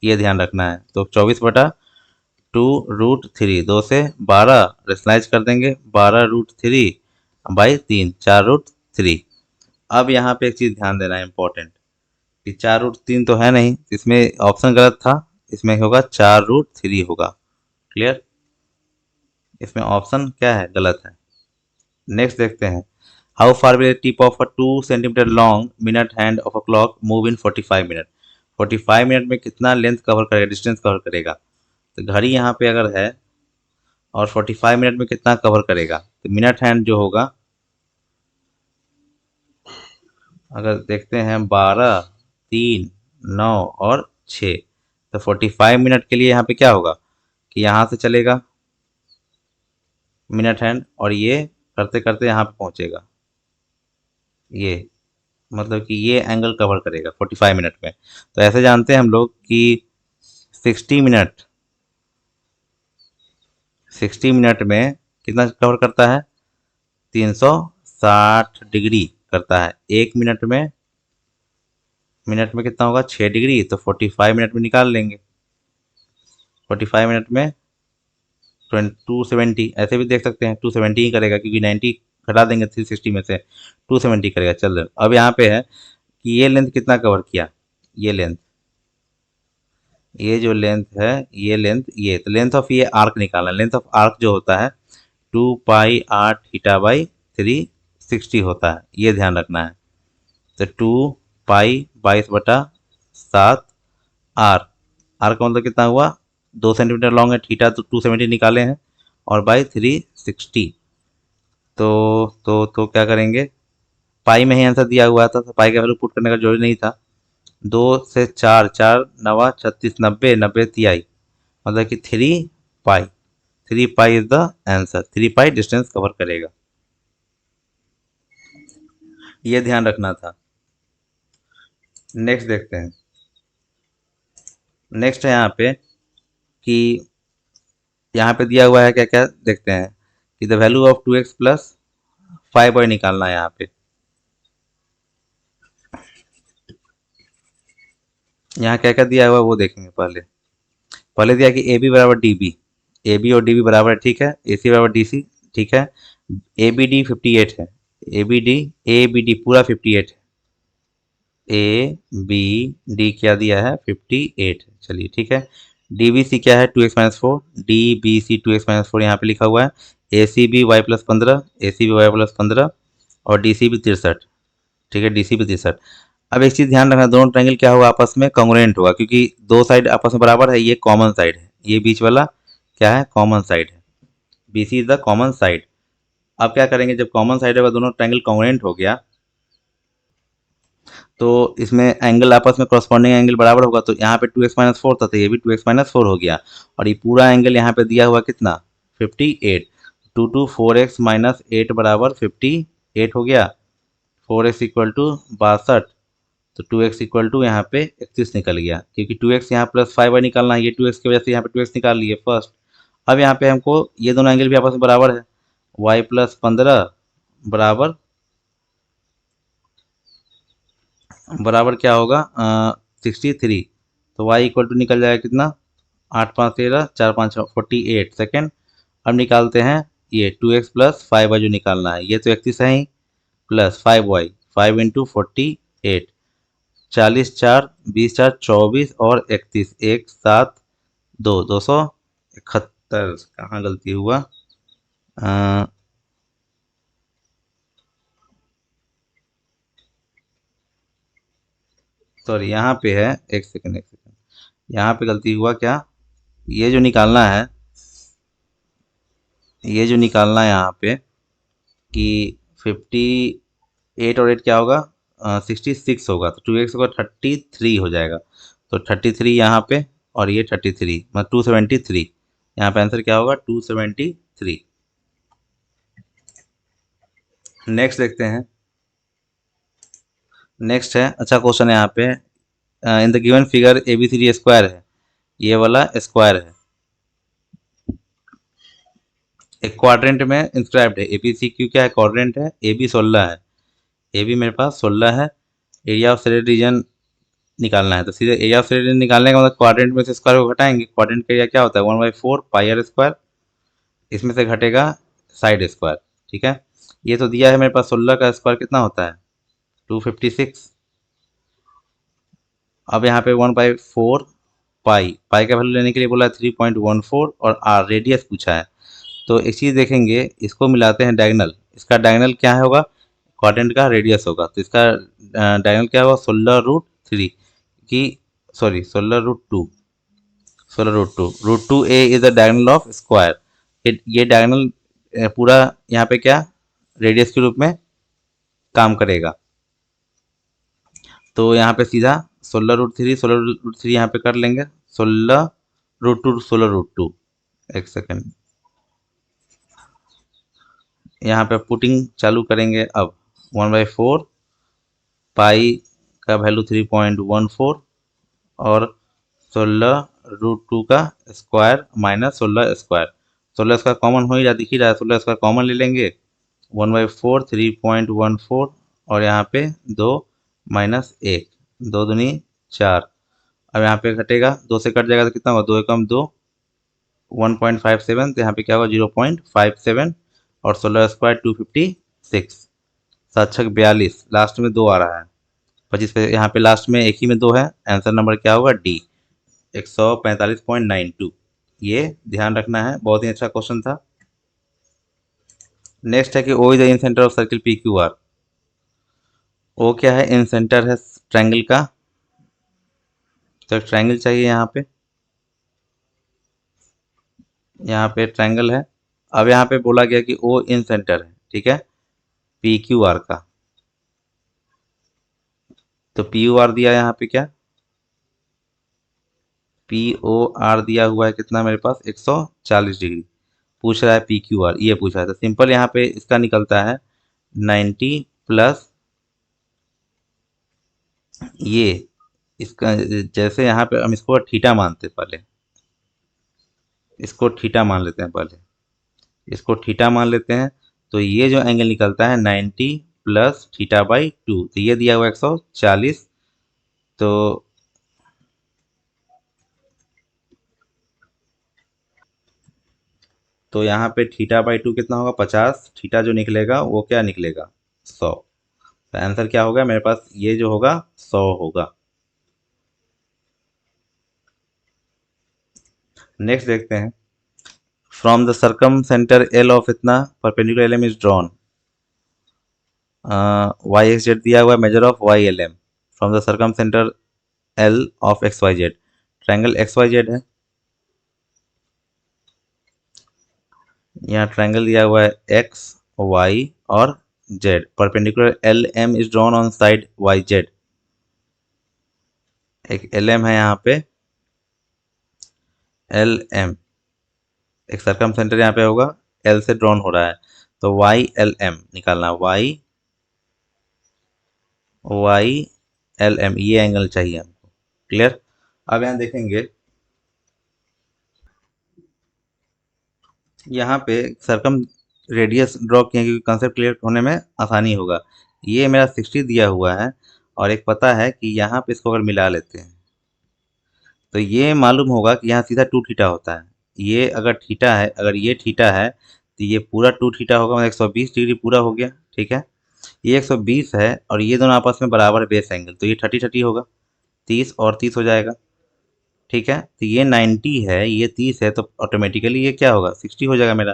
ये ध्यान रखना है। तो 24/2√3, 2 से 12 रेशनलाइज कर देंगे, 12√3/3, 4√3। अब यहाँ पे एक चीज़ ध्यान देना है इंपॉर्टेंट, कि 4√3 तो है नहीं, इसमें ऑप्शन गलत था, इसमें होगा 4√3 होगा। क्लियर, इसमें ऑप्शन क्या है, गलत है। नेक्स्ट देखते हैं, how far will tip of a 2 centimetre long minute hand of a clock move in 45 minute, 45 minute में कितना लेंथ कवर करेगा, डिस्टेंस कवर करेगा। तो घड़ी यहाँ पे अगर है और 45 मिनट में कितना कवर करेगा, तो मिनट हैंड जो होगा, अगर देखते हैं 12 3 9 और 6, तो 45 मिनट के लिए यहाँ पे क्या होगा कि यहाँ से चलेगा मिनट हैंड और ये करते करते यहाँ पे पहुँचेगा, ये मतलब कि ये एंगल कवर करेगा 45 मिनट में। तो ऐसे जानते हैं हम लोग कि 60 मिनट, 60 मिनट में कितना कवर करता है, 360 डिग्री करता है। 1 मिनट में, मिनट में कितना होगा, 6 डिग्री, तो 45 मिनट में निकाल लेंगे। 45 मिनट में 270, ऐसे भी देख सकते हैं 270 ही करेगा, क्योंकि 90 घटा देंगे 360 में से, 270 करेगा। चल अब यहाँ पे है कि ये लेंथ कितना कवर किया, ये लेंथ, ये जो लेंथ है, ये लेंथ, ये तो लेंथ ऑफ ये आर्क निकालना, लेंथ ऑफ आर्क जो होता है 2πr θ/360 होता है, ये ध्यान रखना है। तो 2π 22/7 आर, आर का मतलब कितना हुआ, 2 सेंटीमीटर लॉन्ग है, थीटा तो 270 निकाले हैं और बाई 360। तो क्या करेंगे, पाई में ही आंसर दिया हुआ था, तो पाई का वैल्यू पुट करने का जरूरी नहीं था। 2 से 4, 4 9 36, 90, 90 तिहाई, मतलब कि 3π, 3π is the answer, 3π distance cover करेगा, ये ध्यान रखना था। नेक्स्ट देखते हैं, नेक्स्ट है यहाँ पे कि यहाँ पे दिया हुआ है क्या क्या, देखते हैं कि द वैल्यू ऑफ 2x+5y निकालना है। यहाँ पे यहाँ क्या क्या दिया हुआ है वो देखेंगे। पहले पहले दिया कि ए बी बराबर डी बी, ए बी और डी बी बराबर है, ठीक है, ए सी बराबर डी सी, ठीक है। ए बी डी 58 है, ए बी डी पूरा 58 है, ए बी डी क्या दिया है 58, चलिए ठीक है। डी बी सी क्या है 2x-4, D B C 2x-4 यहाँ पे लिखा हुआ है। ए सी बी y+15, ए सी बी y+15 और डी सी बी 63, ठीक है, डी सी बी 63। अब एक चीज़ ध्यान रखना, दोनों ट्रायंगल क्या होगा, आपस में कॉन्ग्रुएंट होगा, क्योंकि दो साइड आपस में बराबर है, ये कॉमन साइड है, ये बीच वाला क्या है, कॉमन साइड है, B C is the common side. अब क्या करेंगे, जब कॉमन साइड होगा, दोनों ट्रायंगल कॉन्ग्रुएंट हो गया, तो इसमें एंगल आपस में कॉरस्पॉन्डिंग एंगल बराबर होगा, तो यहाँ पे 2x-4 था, तो ये भी 2x-4 हो गया, और ये पूरा एंगल यहाँ पे दिया हुआ कितना, 58, 2 4x-8 बराबर 58 हो गया, 4x इक्वल टू 62, तो 2x इक्वल टू यहाँ पे 31 निकल गया, क्योंकि 2x यहाँ +5y निकालना है, ये 2x की वजह से यहाँ पे 2x निकाल लिए फर्स्ट। अब यहाँ पे हमको ये दोनों एंगल भी आपस में बराबर है, y प्लस 15 बराबर बराबर क्या होगा 63। तो y इक्वल टू निकल जाएगा कितना, 8 5 13 4 5 सेकेंड। अब निकालते हैं ये 2x प्लस 5y जो निकालना है, ये तो 31 है ही, प्लस 5y 5 × 48, 40 4 20 4 24 और 31 1 7 2 271। कहाँ गलती हुआ, सॉरी यहाँ पे है, एक सेकंड, यहाँ पे गलती हुआ क्या, ये जो निकालना है, ये जो निकालना है यहाँ पे कि 58 और 8 क्या होगा, 66 होगा, तो 2x होगा 33 हो जाएगा। तो 33 यहाँ पे और ये 33 मतलब 273, यहाँ पे आंसर क्या होगा 273। नेक्स्ट देखते हैं। नेक्स्ट है, अच्छा क्वेश्चन है यहाँ पे, in the given figure A B C D square है, ये वाला स्क्वायर है, एक क्वाड्रेंट में इंस्क्राइब्ड है। ए बी सी क्यू क्या है, क्वाड्रेंट है, ए बी 16 है, ए बी मेरे पास 16 है। एरिया ऑफ सेलेक्ट रीजन निकालना है, तो सीधे एरिया ऑफ सेलेक्ट रीजन निकालने का मतलब क्वाड्रेंट में से स्क्वायर को घटाएंगे। क्वाड्रेंट का एरिया क्या होता है 1/4 पाई आर स्क्वायर, इसमें से घटेगा साइड स्क्वायर। ठीक है, ये तो दिया है मेरे पास, 16 का स्क्वायर कितना होता है 256। अब यहाँ पे 1/4 पाई का वैल्यू लेने के लिए बोला है 3.14 और आर रेडियस पूछा है। तो एक चीज़ देखेंगे, इसको मिलाते हैं डायगनल, इसका डायगनल क्या है होगा, क्वाड्रेंट का रेडियस होगा, तो इसका डायगनल क्या होगा 16√3 की, sorry 16√2, 16√2 A is the diagonal of square. ये डायगनल पूरा यहाँ पे क्या रेडियस के रूप में काम करेगा। तो यहाँ पे सीधा 16√3 यहाँ पे कर लेंगे, 16√2 एक सेकेंड, यहाँ पे पुटिंग चालू करेंगे। अब 1/4 पाई का वैल्यू 3.14 और 16√2 का square minus 16 square, 16 square common हो ही रहा, दिख ही रहा है, 16 स्क्वायर कॉमन ले लेंगे। 1/4 3.14 और यहाँ पे 2 माइनस 1, 2 दूनी 4। अब यहाँ पे घटेगा, 2 से कट जाएगा तो कितना होगा, 2 एकम 2, 1.57, तो यहाँ पे क्या होगा 0.57 और 16 स्क्वायर 256, 7×6 = 42, लास्ट में 2 आ रहा है 25 पे, यहाँ पे लास्ट में एक ही में 2 है, आंसर नंबर क्या होगा डी 145.92। ये ध्यान रखना है, बहुत ही अच्छा क्वेश्चन था। नेक्स्ट है कि O is the incentre of circle P Q R. O क्या है, इन सेंटर है ट्रायंगल का, तो ट्रायंगल चाहिए यहाँ पे ट्रायंगल है। अब यहाँ पे बोला गया कि ओ इन सेंटर है, ठीक है, पी क्यू आर का, तो पी यू आर दिया यहाँ पे क्या, पी ओ आर दिया हुआ है कितना मेरे पास 140 डिग्री, पूछ रहा है पी क्यू आर, ये पूछा है, तो सिंपल यहाँ पे इसका निकलता है 90 प्लस ये, इसका जैसे यहाँ पे हम इसको थीटा मानते हैं पहले, इसको थीटा मान लेते हैं पहले, इसको थीटा मान लेते हैं, तो ये जो एंगल निकलता है 90 प्लस थीटा/2, तो ये दिया हुआ 140, तो यहाँ पे थीटा/2 कितना होगा 50, थीटा जो निकलेगा वो क्या निकलेगा 100, तो आंसर क्या होगा मेरे पास, ये जो होगा 100 होगा। नेक्स्ट देखते हैं, from the circumcentre L of इतना perpendicular L M is drawn, Y X Z दिया हुआ है, measure of Y L M from the circumcentre L of X Y Z, triangle X Y Z है, यहाँ triangle दिया हुआ है X Y और Z, perpendicular L M is drawn on side Y Z, एक L M है यहाँ पे, एल एम एक सर्कम सेंटर यहाँ पे होगा, एल से ड्रॉन हो रहा है, तो वाई एल एम निकालना, वाई वाई एल एम, ये एंगल चाहिए हमको, क्लियर। अब यहाँ देखेंगे, यहाँ पे सर्कम रेडियस ड्रॉ किए क्योंकि कंसेप्ट क्लियर होने में आसानी होगा। ये मेरा 60 दिया हुआ है और एक पता है कि यहाँ पे इसको अगर मिला लेते हैं तो ये मालूम होगा कि यहाँ सीधा 2 थीटा होता है। ये अगर थीटा है, अगर ये थीटा है तो ये पूरा 2 थीटा होगा, मतलब 120 डिग्री पूरा हो गया। ठीक है, ये 120 है और ये दोनों आपस में बराबर बेस एंगल, तो ये 30-30 होगा, 30 और 30 हो जाएगा। ठीक है, तो ये 90 है, ये 30 है, तो ऑटोमेटिकली ये क्या होगा, 60 हो जाएगा मेरा।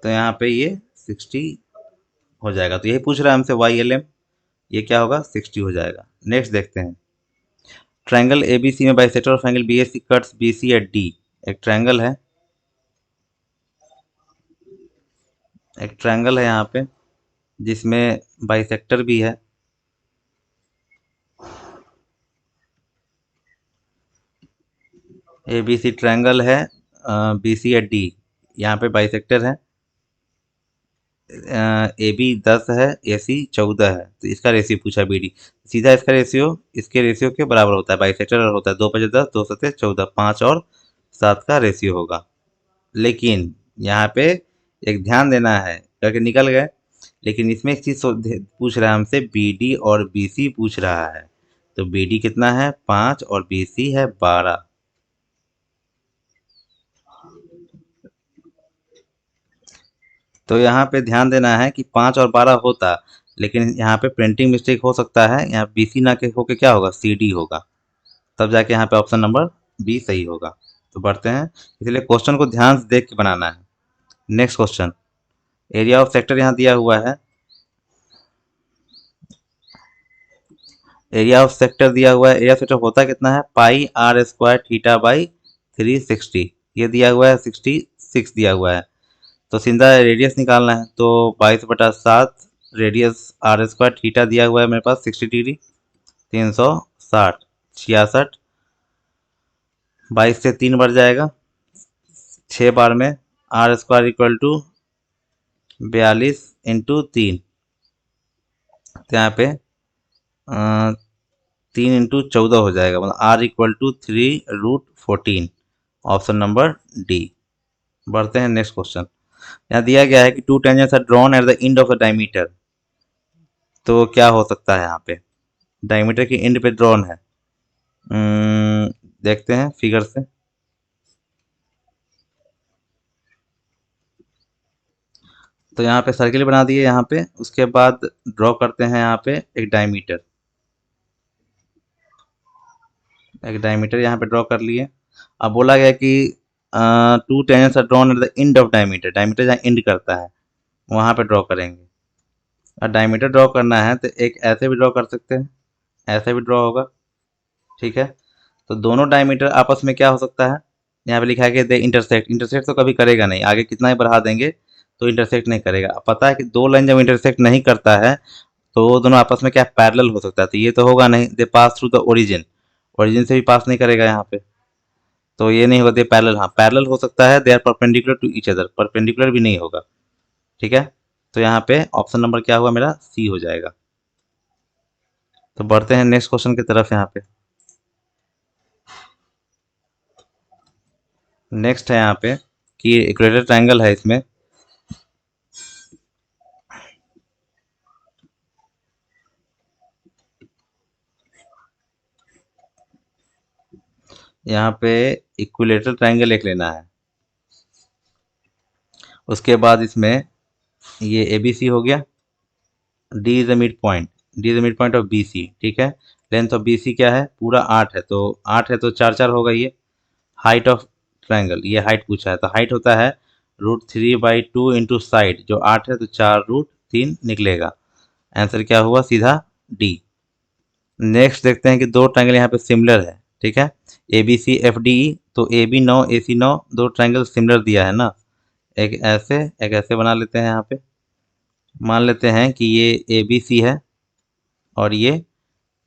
तो यहाँ पे ये 60 हो जाएगा। तो यही पूछ रहा है हमसे YLM, ये क्या होगा, 60 हो जाएगा। नेक्स्ट देखते हैं, ट्रायंगल ABC में bisector of angle BAC cuts BC at D। एक ट्रायंगल है, एक ट्रायंगल है यहाँ पे जिसमें बाइसेक्टर भी है। ABC ट्रायंगल है, BC एट D, यहाँ पे बाइसेक्टर है। AB 10 है, AC 14 है, तो इसका रेशियो पूछा BD। सीधा इसका रेशियो इसके रेशियो के बराबर होता है, बाइसेक्टर होता है 2×5 = 10, 2×7 = 14, 5 और 7 का रेशियो होगा। लेकिन यहाँ पे एक ध्यान देना है, करके निकल गए, लेकिन इसमें एक चीज़ पूछ रहा है हमसे, BD और BC पूछ रहा है। तो BD कितना है, 5 और BC है 12। तो यहाँ पे ध्यान देना है कि 5 और 12 होता, लेकिन यहाँ पे प्रिंटिंग मिस्टेक हो सकता है, यहाँ BC ना के होके क्या होगा, CD होगा, तब जाके यहाँ पे ऑप्शन नंबर बी सही होगा। तो बढ़ते हैं, इसलिए क्वेश्चन को ध्यान से देख के बनाना है। Next question, area of sector यहाँ दिया हुआ है, एरिया ऑफ सेक्टर दिया हुआ है। एरिया ऑफ सेक्टर होता कितना है, πr² θ/360, ये दिया हुआ है 66 दिया हुआ है। तो सीधा रेडियस निकालना है, तो 22/7 रेडियस r² थीटा दिया हुआ है मेरे पास 60 डिग्री, 360, 66, 22 से 3 बढ़ जाएगा, 6 बार में r² = 42 × 3। तो यहाँ पे 3 × 14 हो जाएगा, मतलब r = 3√14, ऑप्शन नंबर डी। बढ़ते हैं नेक्स्ट क्वेश्चन, यहाँ दिया गया है कि 2 tangents are drawn at the end of the diameter. तो क्या हो सकता है, यहाँ पे डायमीटर की एंड पे ड्रॉन है। देखते हैं फिगर से, तो यहाँ पे सर्किल बना दिए, यहाँ पे उसके बाद ड्रॉ करते हैं यहाँ पे एक डायमीटर, एक डायमीटर यहाँ पे ड्रॉ कर लिए। अब बोला गया कि 2 tangents are drawn at the end of diameter, diameter जहाँ एंड करता है वहाँ पे ड्रॉ करेंगे। और डायमीटर ड्रॉ करना है तो एक ऐसे भी ड्रॉ कर सकते हैं, ऐसे भी ड्रॉ होगा। ठीक है, तो दोनों डायमीटर आपस में क्या हो सकता है, यहाँ पे लिखा है कि दे इंटरसेक्ट, इंटरसेक्ट तो कभी करेगा नहीं, आगे कितना ही बढ़ा देंगे तो इंटरसेक्ट नहीं करेगा। अब पता है कि दो लाइन जब इंटरसेक्ट नहीं करता है तो वो दोनों आपस में क्या पैरेलल हो सकता है, तो ये तो होगा नहीं, they pass through the origin, origin से भी पास नहीं करेगा यहाँ पे, तो ये नहीं होगा दे पैरेलल। हाँ पैरेलल हो सकता है, they are perpendicular to each other, perpendicular भी नहीं होगा। ठीक है, तो यहाँ पे ऑप्शन नंबर क्या हुआ मेरा, सी हो जाएगा। तो बढ़ते हैं नेक्स्ट क्वेश्चन की तरफ। यहाँ पे नेक्स्ट है यहाँ पे कि इक्वेटर ट्रायंगल है, इसमें यहाँ पे इक्विलेटरल ट्रायंगल एक लेना है। उसके बाद इसमें ये ABC हो गया, D is the mid point, D is the mid point of BC। ठीक है, लेंथ ऑफ BC क्या है, पूरा 8 है, तो 8 है तो 4 होगा ये। हाइट ऑफ ट्रायंगल, ये हाइट पूछा है, तो हाइट होता है √3/2 इंटू साइड, जो 8 है तो 4√3 निकलेगा। आंसर क्या हुआ, सीधा डी। नेक्स्ट देखते हैं कि दो ट्रायंगल यहाँ पे सिमिलर है। ठीक है, ABCFDE, तो AB 9 AC 9, दो ट्रायंगल सिमिलर दिया है ना, एक ऐसे बना लेते हैं। यहाँ पे मान लेते हैं कि ये ABC है और ये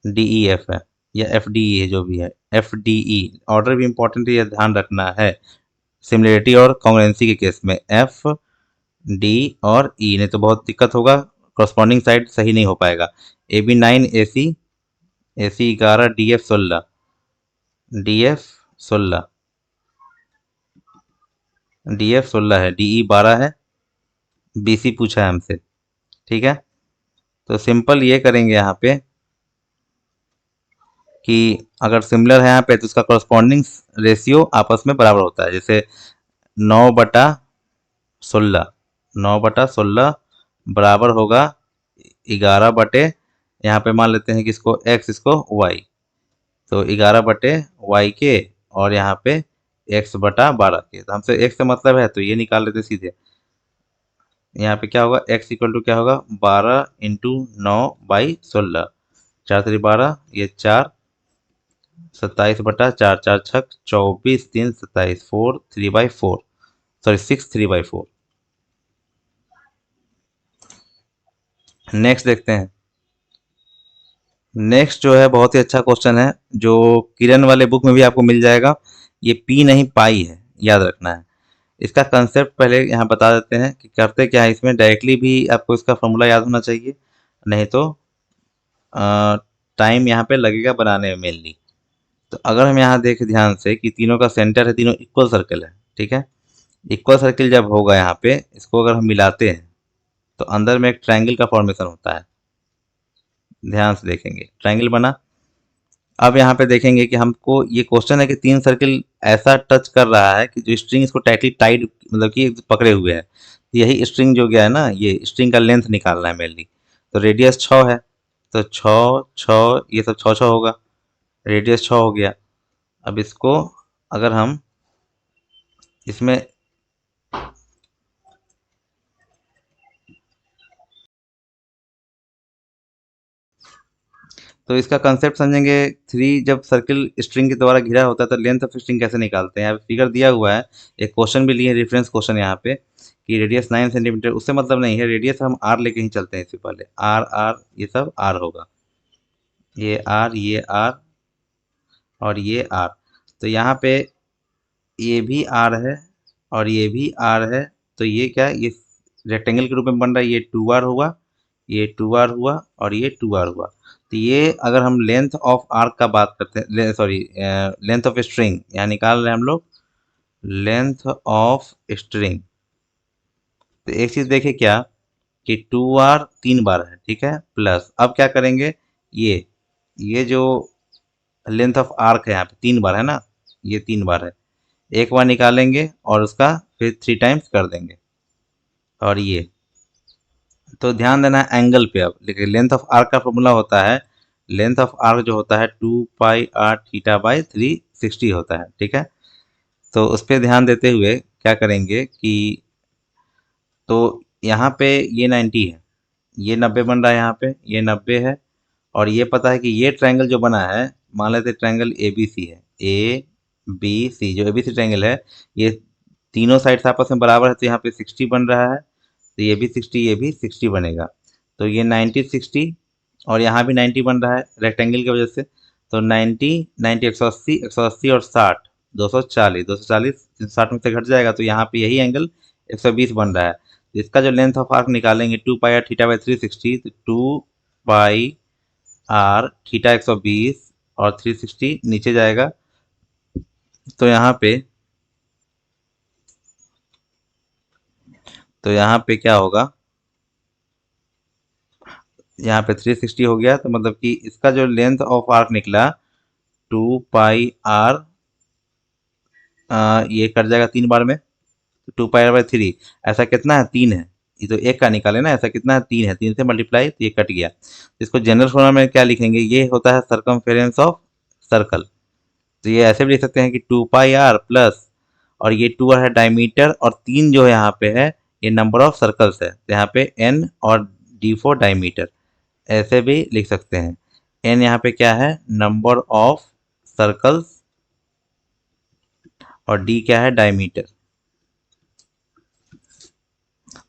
DEF है, या FDE है, जो भी है FDE। ऑर्डर भी इंपॉर्टेंट है, ये ध्यान रखना है सिमिलरिटी और कॉन्ग्रुएंसी के केस में, FD और E, नहीं तो बहुत दिक्कत होगा, कॉरस्पॉन्डिंग साइड सही नहीं हो पाएगा। AB 9 AC 11 DF 16, DF 16। D F 16 है, डी ई 12 है, बी सी पूछा है हमसे। ठीक है, तो सिंपल ये करेंगे यहाँ पे कि अगर सिमिलर है यहाँ पे तो उसका करस्पॉन्डिंग रेशियो आपस में बराबर होता है। जैसे 9/16, 9/16 बराबर होगा 11 बटे, यहाँ पे मान लेते हैं कि इसको x, इसको y, तो 11/y के, और यहाँ पे x/12 के। तो हमसे x का मतलब है तो ये निकाल लेते सीधे। यहाँ पे क्या होगा, x इक्वल टू क्या होगा, 12 × 9/16, 4×3 = 12, ये 4, 27/4, 4×6 = 24, 3 27, 4 3/4, सॉरी 6 3/4। नेक्स्ट देखते हैं। नेक्स्ट जो है बहुत ही अच्छा क्वेश्चन है, जो किरण वाले बुक में भी आपको मिल जाएगा। ये पी नहीं पाई है, याद रखना है। इसका कंसेप्ट पहले यहाँ बता देते हैं कि करते क्या है। इसमें डायरेक्टली भी आपको इसका फॉर्मूला याद होना चाहिए, नहीं तो टाइम यहाँ पे लगेगा बनाने में मेनली। तो अगर हम यहाँ देखें ध्यान से कि तीनों का सेंटर है, तीनों इक्वल सर्कल है, ठीक है। इक्वल सर्कल जब होगा यहाँ पे, इसको अगर हम मिलाते हैं तो अंदर में एक ट्रायंगल का फॉर्मेशन होता है। ध्यान से देखेंगे, ट्रायंगल बना। अब यहाँ पे देखेंगे कि हमको ये क्वेश्चन है कि 3 सर्किल ऐसा टच कर रहा है कि जो स्ट्रिंग इसको टाइटली टाइड, मतलब कि पकड़े हुए है। यही स्ट्रिंग जो गया है ना, ये स्ट्रिंग का लेंथ निकालना है मेनली। तो रेडियस 6 है, तो 6 6 ये सब 6 6 होगा, रेडियस 6 हो गया। अब इसको अगर हम इसमें तो इसका कंसेप्ट समझेंगे। 3 जब सर्किल स्ट्रिंग के द्वारा घिरा होता है तो लेंथ ऑफ स्ट्रिंग कैसे निकालते हैं। यहाँ पे फिगर दिया हुआ है, एक क्वेश्चन भी लिए, रेफरेंस क्वेश्चन यहाँ पे, कि रेडियस 9 सेंटीमीटर। उससे मतलब नहीं है, रेडियस हम आर लेके ही चलते हैं। इससे पहले आर आर, ये सब आर होगा, ये आर, ये आर और ये आर। तो यहाँ पे ये भी आर है और ये भी आर है। तो ये क्या है, ये रेक्टेंगल के रूप में बन रहा है। ये 2r हुआ, ये 2r हुआ और ये 2r हुआ। तो ये अगर हम लेंथ ऑफ आर्क का बात करते हैं, सॉरी लेंथ ऑफ स्ट्रिंग यहाँ निकाल रहे हैं हम लोग, लेंथ ऑफ स्ट्रिंग। तो एक चीज देखे क्या कि 2r 3 बार है, ठीक है, प्लस अब क्या करेंगे, ये जो लेंथ ऑफ आर्क है यहाँ पे 3 बार है ना, ये 3 बार है। एक बार निकालेंगे और उसका फिर 3 टाइम्स कर देंगे। और ये तो ध्यान देना है एंगल पे। अब देखिए, लेंथ ऑफ आर्क का फॉर्मूला होता है, लेंथ ऑफ आर्क जो होता है 2πr θ/360 होता है, ठीक है। तो उस पर ध्यान देते हुए क्या करेंगे कि, तो यहाँ पे ये 90 है, ये 90 बन रहा है, यहाँ पे ये 90 है। और ये पता है कि ये ट्रायंगल जो बना है, मान लेते ट्रायंगल ए बी सी है, ए बी सी, जो ए बी सी ट्रायंगल है, ये तीनों साइड्स आपस में बराबर है, तो यहाँ पे 60 बन रहा है। तो ये भी 60, ये भी 60 बनेगा। तो ये 90 60 और यहाँ भी 90 बन रहा है रेक्टेंगल की वजह से। तो 90 90 180, 180 और 60 240, 240 60 में से घट जाएगा, तो यहाँ पे यही एंगल 120 बन रहा है। तो इसका जो लेंथ ऑफ आर्क निकालेंगे 2πr θ/360, तो 2πr θ 120 और 360 नीचे जाएगा। तो यहाँ पे क्या होगा, यहाँ पे 360 हो गया। तो मतलब कि इसका जो लेंथ ऑफ आर्क निकला 2πr, ये कट जाएगा 3 बार में, 2πr/3, ऐसा कितना है, 3 है। ये तो एक का निकाले ना, ऐसा कितना है, 3 है, 3 से मल्टीप्लाई, तो ये कट गया। इसको जनरल फॉर्म में क्या लिखेंगे, ये होता है सर्कमफेरेंस ऑफ सर्कल। तो ये ऐसे भी लिख सकते हैं कि 2πr प्लस, और ये 2r है डायमीटर, और 3 जो है यहाँ पे है, ये नंबर ऑफ सर्कल्स है, तो यहाँ पे n और d फॉर डायमीटर, ऐसे भी लिख सकते हैं। n यहाँ पे क्या है, नंबर ऑफ सर्कल्स, और d क्या है, डायमीटर।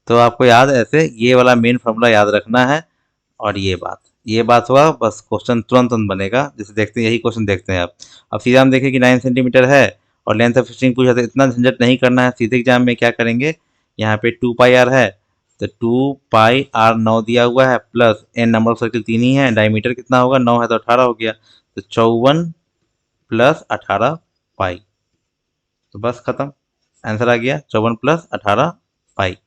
तो आपको याद है ऐसे ये वाला मेन फॉर्मूला याद रखना है। और ये बात हुआ, बस क्वेश्चन तुरंत तुरंत बनेगा। जैसे देखते हैं, यही क्वेश्चन देखते हैं। अब सीधा हम देखें कि 9 सेंटीमीटर है और लेंथ ऑफ स्ट्रिंग पूछा, तो इतना झंझट नहीं करना है। सीधे एग्जाम में क्या करेंगे, यहाँ पे 2πr है, तो 2πr 9 दिया हुआ है, plus n number of circle 3 ही है, डायमीटर कितना होगा, 9 है तो 18 हो गया, तो 54 प्लस 18 पाई। तो बस खत्म। आंसर आ गया 54 प्लस 18 पाई।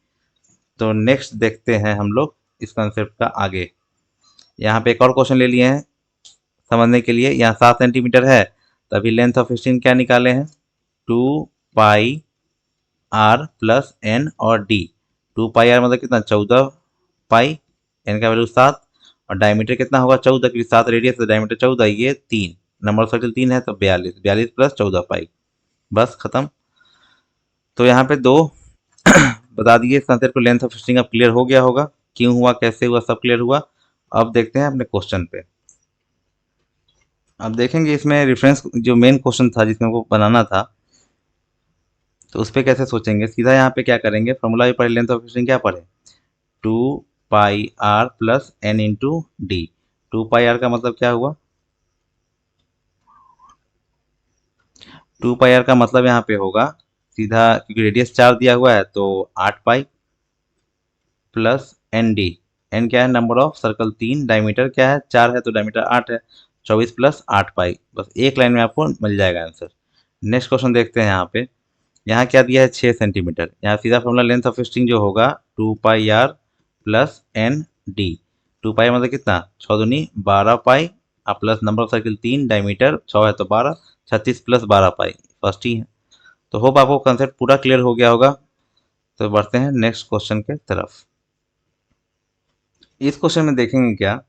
तो नेक्स्ट देखते हैं हम लोग इस कंसेप्ट का आगे। यहाँ पे एक और क्वेश्चन ले लिए हैं समझने के लिए। यहाँ 7 सेंटीमीटर है, तो अभी लेंथ ऑफ स्ट्रिंग क्या निकाले हैं, 2 पाई आर प्लस एन और डी। 2 पाई आर मतलब कितना, 14 पाई, एन का वैल्यू 7, और डायमीटर कितना होगा 14, क्योंकि 7 रेडियस है, डायमीटर 14, ये 3, नंबर सर्किल 3 है, तो 42, 42 प्लस 14 पाई, बस खत्म। तो यहाँ पे दो बता दिए इस कंसेप्ट को। लेंथ ऑफ स्ट्रिंग अब क्लियर हो गया होगा, क्यों हुआ, कैसे हुआ, सब क्लियर हुआ। अब देखते हैं अपने क्वेश्चन पे। अब देखेंगे इसमें रेफरेंस जो मेन क्वेश्चन था जिसमें वो बनाना था, तो उस पर कैसे सोचेंगे। सीधा यहाँ पे क्या करेंगे, फॉर्मूला भी पढ़े, लेंथ ऑफ स्ट्रिंग क्या पढ़े, 2 pi R plus N into D. 2 pi R का मतलब क्या हुआ, 2 पाई आर का मतलब यहाँ पे होगा सीधा, क्योंकि रेडियस 4 दिया हुआ है, तो 8 pi plus N D. N क्या है, नंबर ऑफ सर्कल 3, डायमीटर क्या है 4 है, तो डायमीटर 8 है, 24 प्लस 8 पाई, बस एक लाइन में आपको मिल जाएगा आंसर। नेक्स्ट क्वेश्चन देखते हैं यहाँ पे। यहाँ क्या दिया है 6 सेंटीमीटर। यहाँ सीधा फॉर्मूला लेंथ ऑफ स्ट्रिंग जो होगा 2 pi R plus N D. 2 पाई मतलब कितना, 6 दूनी 12 पाई, और plus number of circle 3, diameter 6 है तो 12, 36 प्लस 12 पाई, फर्स्ट ही है। तो होप आपको कंसेप्ट पूरा क्लियर हो गया होगा। तो बढ़ते हैं नेक्स्ट क्वेश्चन के तरफ। इस क्वेश्चन में देखेंगे क्या,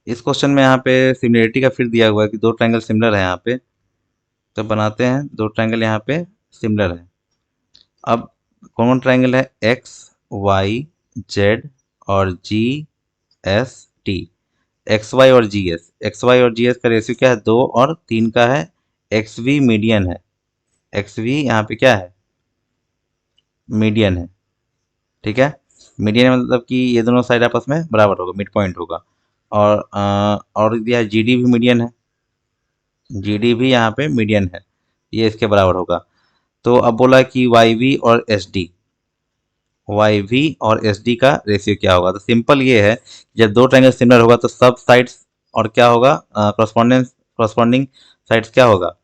इस क्वेश्चन में यहाँ पे सिमिलरिटी का फिर दिया हुआ है कि दो ट्रायंगल सिमिलर है यहाँ पे, तो बनाते हैं। दो ट्रायंगल यहाँ पे सिमिलर है। अब कौन ट्रायंगल है, एक्स वाई जेड और G S T. X Y और जी एस, एक्स वाई और जी एस का रेशियो क्या है, 2 और 3 का है। एक्स वी मीडियन है, एक्स वी यहाँ पे क्या है, मीडियन है, ठीक है। मीडियन मतलब कि ये दोनों साइड आपस में बराबर होगा, मिड पॉइंट होगा। और दिया है जी डी भी मीडियन है, जी डी भी यहाँ पे मीडियन है, ये इसके बराबर होगा। तो अब बोला कि वाई वी और एस डी, वाई वी और एस डी का रेशियो क्या होगा। तो सिंपल ये है, जब दो ट्रायंगल सिमिलर होगा तो सब साइड्स और क्या होगा, करस्पॉन्डिंग साइड्स क्या होगा,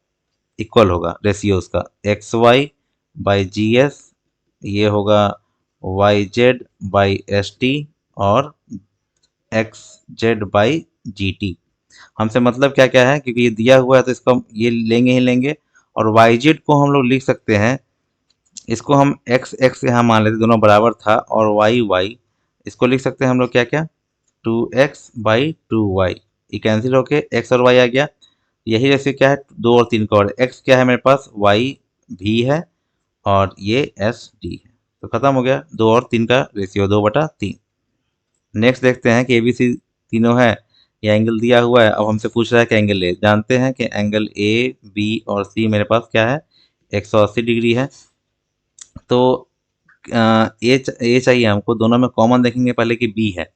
इक्वल होगा रेशियो उसका। X Y by G S, ये होगा Y Z by S T, और X Z by G T. हमसे मतलब क्या क्या है, क्योंकि ये दिया हुआ है तो इसको हम ये लेंगे ही लेंगे। और वाई जेड को हम लोग लिख सकते हैं, इसको हम एक्स एक्स यहाँ मान लेते, दोनों बराबर था, और वाई वाई, इसको लिख सकते हैं हम लोग क्या क्या, 2x/2y। ये कैंसिल होके एक्स और वाई आ गया। यही रेशियो क्या है, 2 और 3 का, और एक्स क्या है मेरे पास, वाई भी है, और ये एस डी है। तो खत्म हो गया 2 और 3 का रेशियो, 2/3। नेक्स्ट देखते हैं कि ए बी सी तीनों है, ये एंगल दिया हुआ है। अब हमसे पूछ रहा है कि एंगल ए, जानते हैं कि एंगल ए बी और सी मेरे पास क्या है, 180 डिग्री है। तो ए चाहिए हमको, दोनों में कॉमन देखेंगे पहले कि बी है।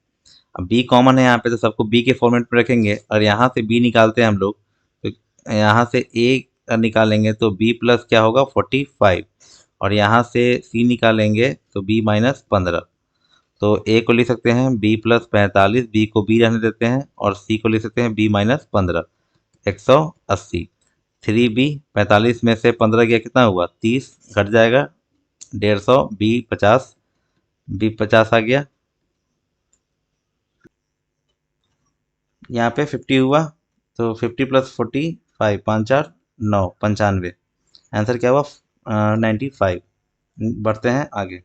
अब बी कॉमन है यहाँ पे, तो सबको बी के फॉर्मेट में रखेंगे, और यहाँ से बी निकालते हैं हम लोग, तो यहाँ से ए निकालेंगे तो बी प्लस क्या होगा 45, और यहाँ से सी निकालेंगे तो बी माइनस 15। तो ए को लिख सकते हैं बी प्लस 45, बी को बी रहने देते हैं, और सी को लिख सकते हैं बी माइनस 15, 180। 3b, 45 में से 15 गया कितना हुआ, 30, घट जाएगा 150, बी 50, बी 50 आ गया। यहाँ पे 50 हुआ, तो 50 प्लस 45, 5×4 9, 95। आंसर क्या हुआ, 95। बढ़ते हैं आगे।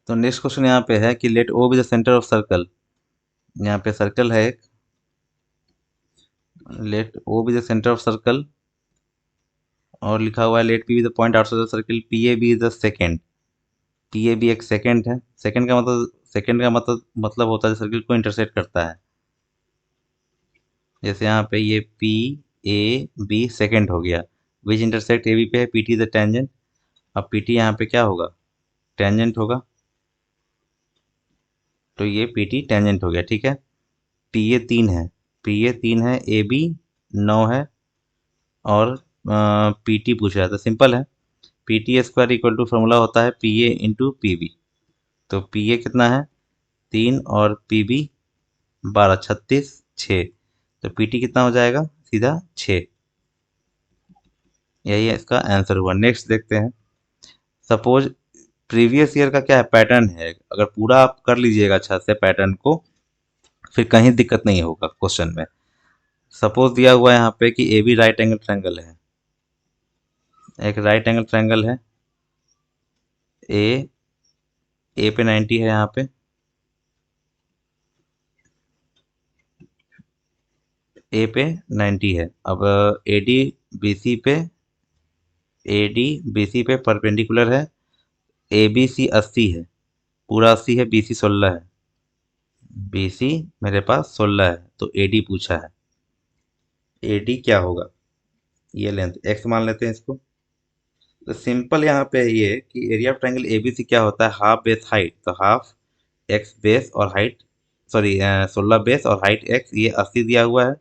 तो नेक्स्ट क्वेश्चन यहाँ पे है कि let O be the centre of circle. यहाँ पे सर्कल है एक, let O be the centre of circle, और लिखा हुआ है let P be the point outside the circle, P A B is the secant. P A B एक secant है, सेकेंड का मतलब होता है सर्कल को इंटरसेक्ट करता है। जैसे यहाँ पे ये पी ए बी सेकेंड हो गया, विच इंटरसेक्ट ए बी पे है, पी टी द टेंजेंट। अब पी टी यहाँ पे क्या होगा, टेंजेंट होगा, तो ये पी टी टेंजेंट हो गया, ठीक है। पी ए 3 है, पी ए 3 है, ए बी 9 है, और पी टी पूछ रहा है, तो सिंपल है, P T square equal to formula होता है P A into P B. तो पी ए कितना है 3, और पी बी 12, 36, 6, तो पी टी कितना हो जाएगा सीधा 6। यही है इसका आंसर हुआ। नेक्स्ट देखते हैं। सपोज प्रीवियस ईयर का क्या है, पैटर्न है, अगर पूरा आप कर लीजिएगा अच्छा से पैटर्न को, फिर कहीं दिक्कत नहीं होगा क्वेश्चन में। सपोज दिया हुआ है यहाँ पे कि A B right angle triangle है, एक राइट एंगल ट्रायंगल है, ए ए पे 90 है, यहाँ पे ए पे 90 है। अब ए डी बी सी पे, ए डी बी सी पे परपेंडिकुलर है, ए बी सी 80 है, पूरा 80 है, बी सी 16 है, बी सी मेरे पास 16 है, तो ए डी पूछा है। ए डी क्या होगा, ये लेंथ एक्स मान लेते हैं इसको। तो सिंपल यहाँ पे ये कि एरिया ऑफ ट्रायंगल एबीसी क्या होता है, हाफ बेस हाइट, तो हाफ एक्स बेस और हाइट, सॉरी 16 बेस और हाइट एक्स, ये 80 दिया हुआ है,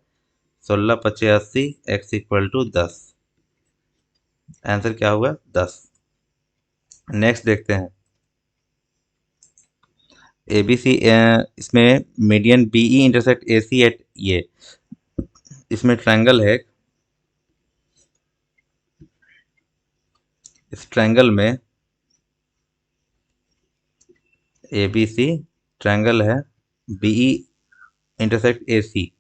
16 पचे 80, एक्स इक्वल टू 10। आंसर क्या हुआ, 10। नेक्स्ट देखते हैं। ए बी सी, इसमें median B E intersect A C at, ये इसमें ट्रायंगल है, इस ट्रायंगल में ए बी सी ट्रायंगल है, B E intersect A C,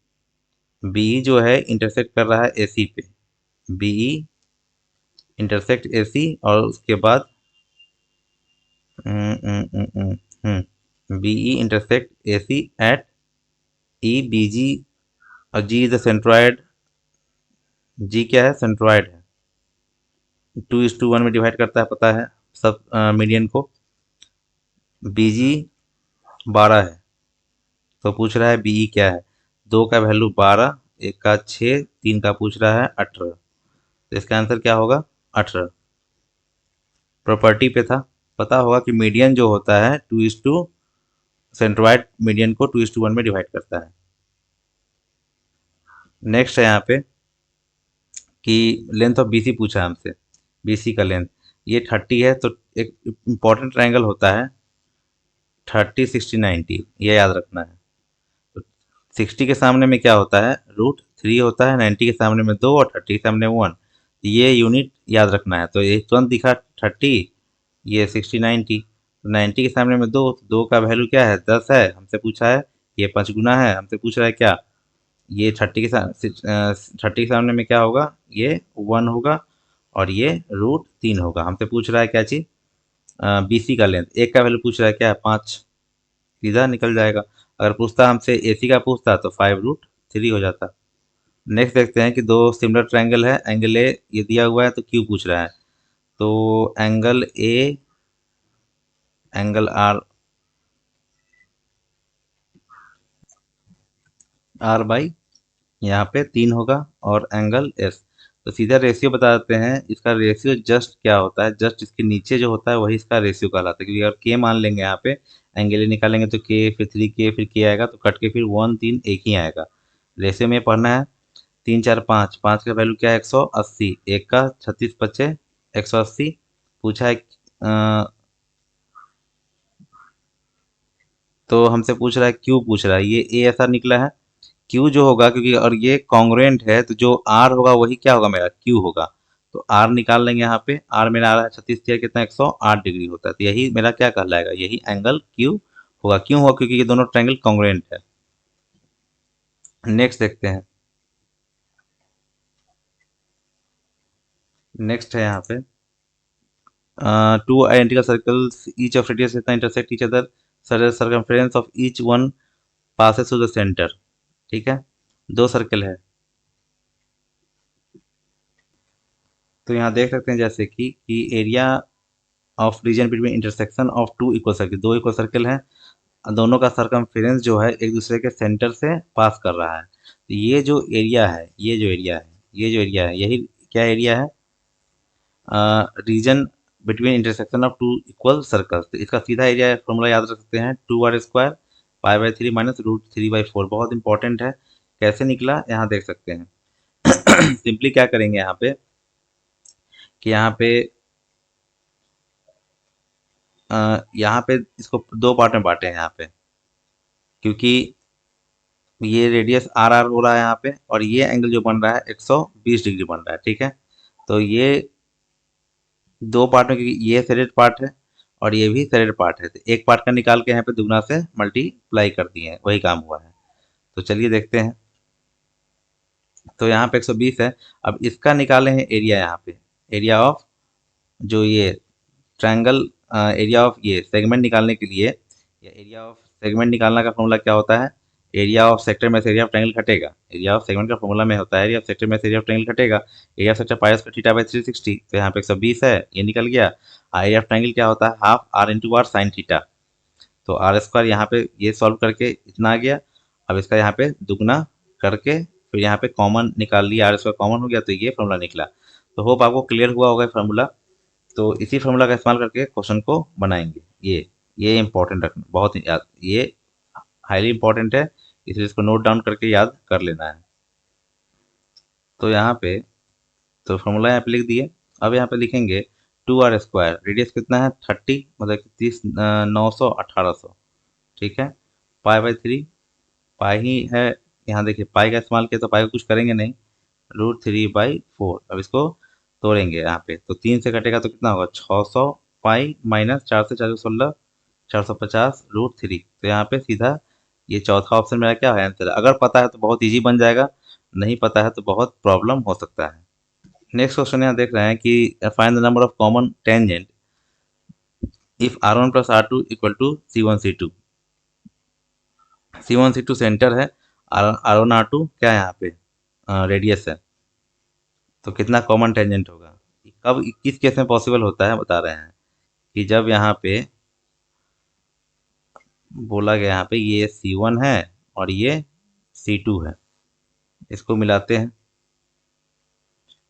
B E जो है इंटरसेक्ट कर रहा है ए सी पे, बी ई इंटरसेक्ट ए सी, और उसके बाद B E intersect A C at E B G, और G is the centroid, G क्या है, सेंट्रॉयड है, 2:1 में डिवाइड करता है, पता है सब मीडियन को। बी जी 12 है, तो पूछ रहा है बी ई क्या है, 2 का वैल्यू 12, एक का 6, 3 का पूछ रहा है 18, तो इसका आंसर क्या होगा, 18। प्रॉपर्टी पे था, पता होगा कि मीडियन जो होता है 2:, सेंट्रॉयड मीडियन को 2:1 में डिवाइड करता है। नेक्स्ट है यहाँ पे कि लेंथ ऑफ बीसी पूछा है हमसे, बीसी का लेंथ ये 30 है, तो एक इम्पॉर्टेंट ट्रायंगल होता है 30, 60, 90, ये याद रखना है। तो 60 के सामने में क्या होता है, √3 होता है, 90 के सामने में 2 और 30 के सामने 1, ये यूनिट याद रखना है। तो ये तुरंत दिखा 30, ये 60, 90, 90 के सामने में 2, तो 2 का वैल्यू क्या है, 10 है, हमसे पूछा है, ये 5 गुना है, हमसे पूछ रहा है क्या, ये 30 के सामने में क्या होगा, ये 1 होगा, और ये √3 होगा। हमसे पूछ रहा है क्या चीज़, बी सी का लेंथ, एक का वैल्यू पूछ रहा है क्या है, 5, सीधा निकल जाएगा। अगर पूछता हमसे ए सी का पूछता तो 5√3 हो जाता। नेक्स्ट देखते हैं कि दो सिमिलर ट्रायंगल है, एंगल ए ये दिया हुआ है, तो क्यू पूछ रहा है, तो angle A, angle R by यहाँ पे 3 होगा, और एंगल एस, तो सीधा रेशियो बता देते हैं। इसका रेशियो जस्ट क्या होता है, जस्ट इसके नीचे जो होता है वही इसका रेशियो कहलाता है, क्योंकि अगर के मान लेंगे यहाँ पे, एंगल ए निकालेंगे तो के, फिर 3 के, फिर के आएगा, तो कट के फिर 1 3 एक ही आएगा। रेशियो में पढ़ना है, 3 4 5, 5 का वैल्यू क्या है, 180, एक का 36 बचे 180, पूछा है तो हमसे पूछ रहा है क्यू पूछ रहा है, ये ए ऐसा निकला है, क्यू जो होगा, क्योंकि और ये कॉन्ग्रुएंट है, तो जो आर होगा वही क्या होगा, मेरा क्यू होगा, तो आर निकाल लेंगे यहाँ पे। आर मेरा आ रहा है 36 से कितना, 108 डिग्री होता है, तो यही मेरा क्या कहलाएगा, यही एंगल क्यू होगा। क्यों होगा, क्योंकि ये दोनों ट्रायंगल कॉन्ग्रुएंट है। नेक्स्ट देखते हैं। नेक्स्ट है यहाँ पे, two identical circles each of radius इतना intersect each other, circumference of each one passes through the centre. ठीक है, दो सर्कल है, तो यहाँ देख सकते हैं जैसे कि area of region between intersection of two equal circle, दो इक्वल सर्कल हैं, दोनों का सरकमफेरेंस जो है एक दूसरे के सेंटर से पास कर रहा है, तो ये जो एरिया है, ये जो एरिया है, ये जो एरिया है, यही क्या एरिया है, region between intersection of two equal circles. तो इसका सीधा एरिया फॉर्मूला याद रख सकते हैं, 2r² π/3 माइनस √3/4, बहुत इंपॉर्टेंट है। कैसे निकला यहाँ देख सकते हैं। सिंपली क्या करेंगे यहाँ पे कि यहाँ पे इसको दो पार्ट में बांटे हैं यहाँ पे, क्योंकि ये रेडियस आर आर हो रहा है यहाँ पे, और ये एंगल जो बन रहा है 120 डिग्री बन रहा है। ठीक है, तो ये दो पार्ट में, क्योंकि ये शेडेड पार्ट है और ये भी शेडेड पार्ट है, तो एक पार्ट का निकाल के यहाँ पे दुगना से मल्टीप्लाई कर दिए हैं, वही काम हुआ है। तो चलिए देखते हैं। तो यहाँ पे 120 है। अब इसका निकाले हैं एरिया, यहाँ पे एरिया ऑफ जो ये ट्रायंगल, एरिया ऑफ ये सेगमेंट निकालने के लिए, या एरिया ऑफ सेगमेंट निकालने का फॉर्मूला क्या होता है? एरिया ऑफ सेक्टर में से एरिया ऑफ ट्रायंगल घटेगा। एरिया ऑफ सेगमेंट का फॉर्मूला में होता है एरिया ऑफ सेक्टर में से एरिया ऑफ ट्रायंगल घटेगा। Area of sector pi square theta by 360, तो यहाँ पे 120 है, ये निकल गया। एरिया ऑफ ट्रायंगल क्या होता है? Half R into R sine theta. तो आर स्क्वायर यहाँ पे ये सॉल्व करके इतना आ गया। अब इसका यहाँ पे दुगना करके फिर यहाँ पे कॉमन निकाल लिया, आर स्क्वायर कॉमन हो गया, तो ये फॉर्मूला निकला। तो होप आपको क्लियर हुआ होगा फॉर्मूला। तो इसी फॉर्मूला का इस्तेमाल करके क्वेश्चन को बनाएंगे। ये इंपॉर्टेंट रखना, बहुत ही याद, ये हाईली इंपॉर्टेंट है, इसलिए इसको नोट डाउन करके याद कर लेना है। तो यहाँ पे तो फॉर्मूला यहाँ पे लिख दिए। अब यहाँ पे लिखेंगे 2r², रेडियस कितना है 30, मतलब 30, 900, 1800, ठीक है। पाई बाई 3, पाई ही है, यहाँ देखिए पाई का इस्तेमाल किया तो पाई को कुछ करेंगे नहीं, √3/4। अब इसको तोड़ेंगे यहाँ पे, तो 3 से कटेगा तो कितना होगा 600 पाई माइनस 4 से 416, 450 √3। तो यहाँ पे सीधा ये चौथा ऑप्शन मेरा क्या है आंसर। अगर पता है तो बहुत इजी बन जाएगा, नहीं पता है तो बहुत प्रॉब्लम हो सकता है। नेक्स्ट क्वेश्चन यहाँ देख रहे हैं कि find the number of common tangent if r1 plus r2 equal to c1 c2। c1 c2 centre है, r1 r2 क्या है यहाँ पे रेडियस है, तो कितना कॉमन टेंजेंट होगा। कब किस केस में पॉसिबल होता है बता रहे हैं कि जब यहाँ पे बोला गया, यहाँ पे ये c1 है और ये c2 है, इसको मिलाते हैं,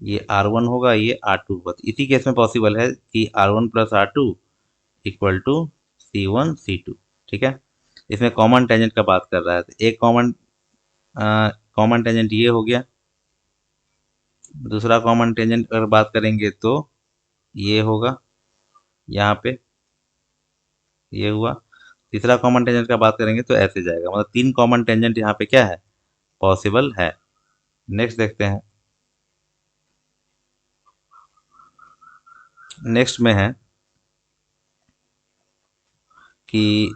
ये r1 होगा, ये r2 होगा। तो इसी केस में पॉसिबल है कि r1 plus r2 equal to c1 c2, ठीक है। इसमें कॉमन टेंजेंट का बात कर रहा है, तो एक कॉमन टेंजेंट ये हो गया। दूसरा कॉमन टेंजेंट अगर बात करेंगे तो ये होगा, यहाँ पे ये हुआ। तीसरा कॉमन टेंजेंट का बात करेंगे तो ऐसे जाएगा, मतलब 3 कॉमन टेंजेंट यहाँ पे क्या है पॉसिबल है। नेक्स्ट देखते हैं। नेक्स्ट में है कि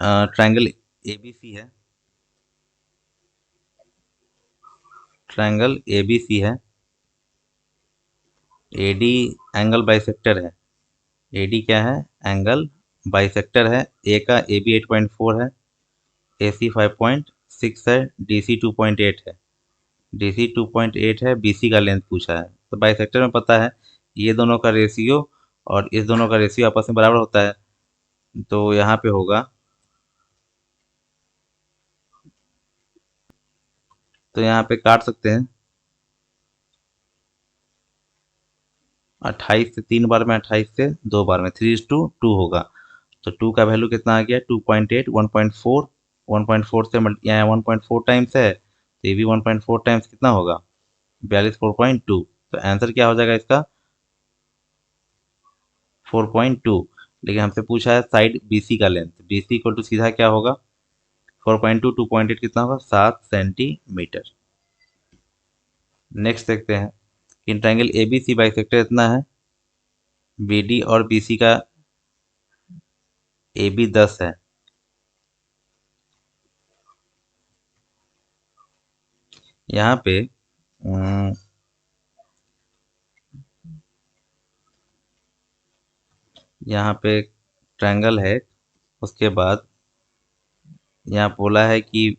ट्रायंगल एबीसी है, ट्रायंगल एबीसी है, एडी एंगल बाइसेक्टर है। एडी क्या है? एंगल बाइसेक्टर है। ए का ए बी 8.4 है, ए सी 5.6 है, डी सी 2.8 है। डी सी 2.8 है, बी सी का लेंथ पूछा है। तो बाइसेक्टर में पता है ये दोनों का रेशियो और इस दोनों का रेशियो आपस में बराबर होता है, तो यहाँ पे होगा, तो यहाँ पे काट सकते हैं 28 से 3 बार में, 28 से 2 बार में, 3:2 होगा। तो 2 का वैल्यू कितना आ गया 2.8, 1.4, 1.4 से यहाँ 1.4 टाइम्स है, तो ये भी 1.4 टाइम्स कितना होगा 42, 4.2। तो आंसर क्या हो जाएगा इसका 4.2। लेकिन हमसे पूछा है साइड BC का लेंथ, BC इक्वल टू सीधा क्या होगा 4.2, 2.8 कितना होगा 7 सेंटीमीटर। नेक्स्ट देखते हैं कि ट्रायंगल ABC बाइसेक्टर इतना है, BD और BC का AB 10 है। यहाँ पे यहाँ पे ट्रायंगल है, उसके बाद यहाँ बोला है कि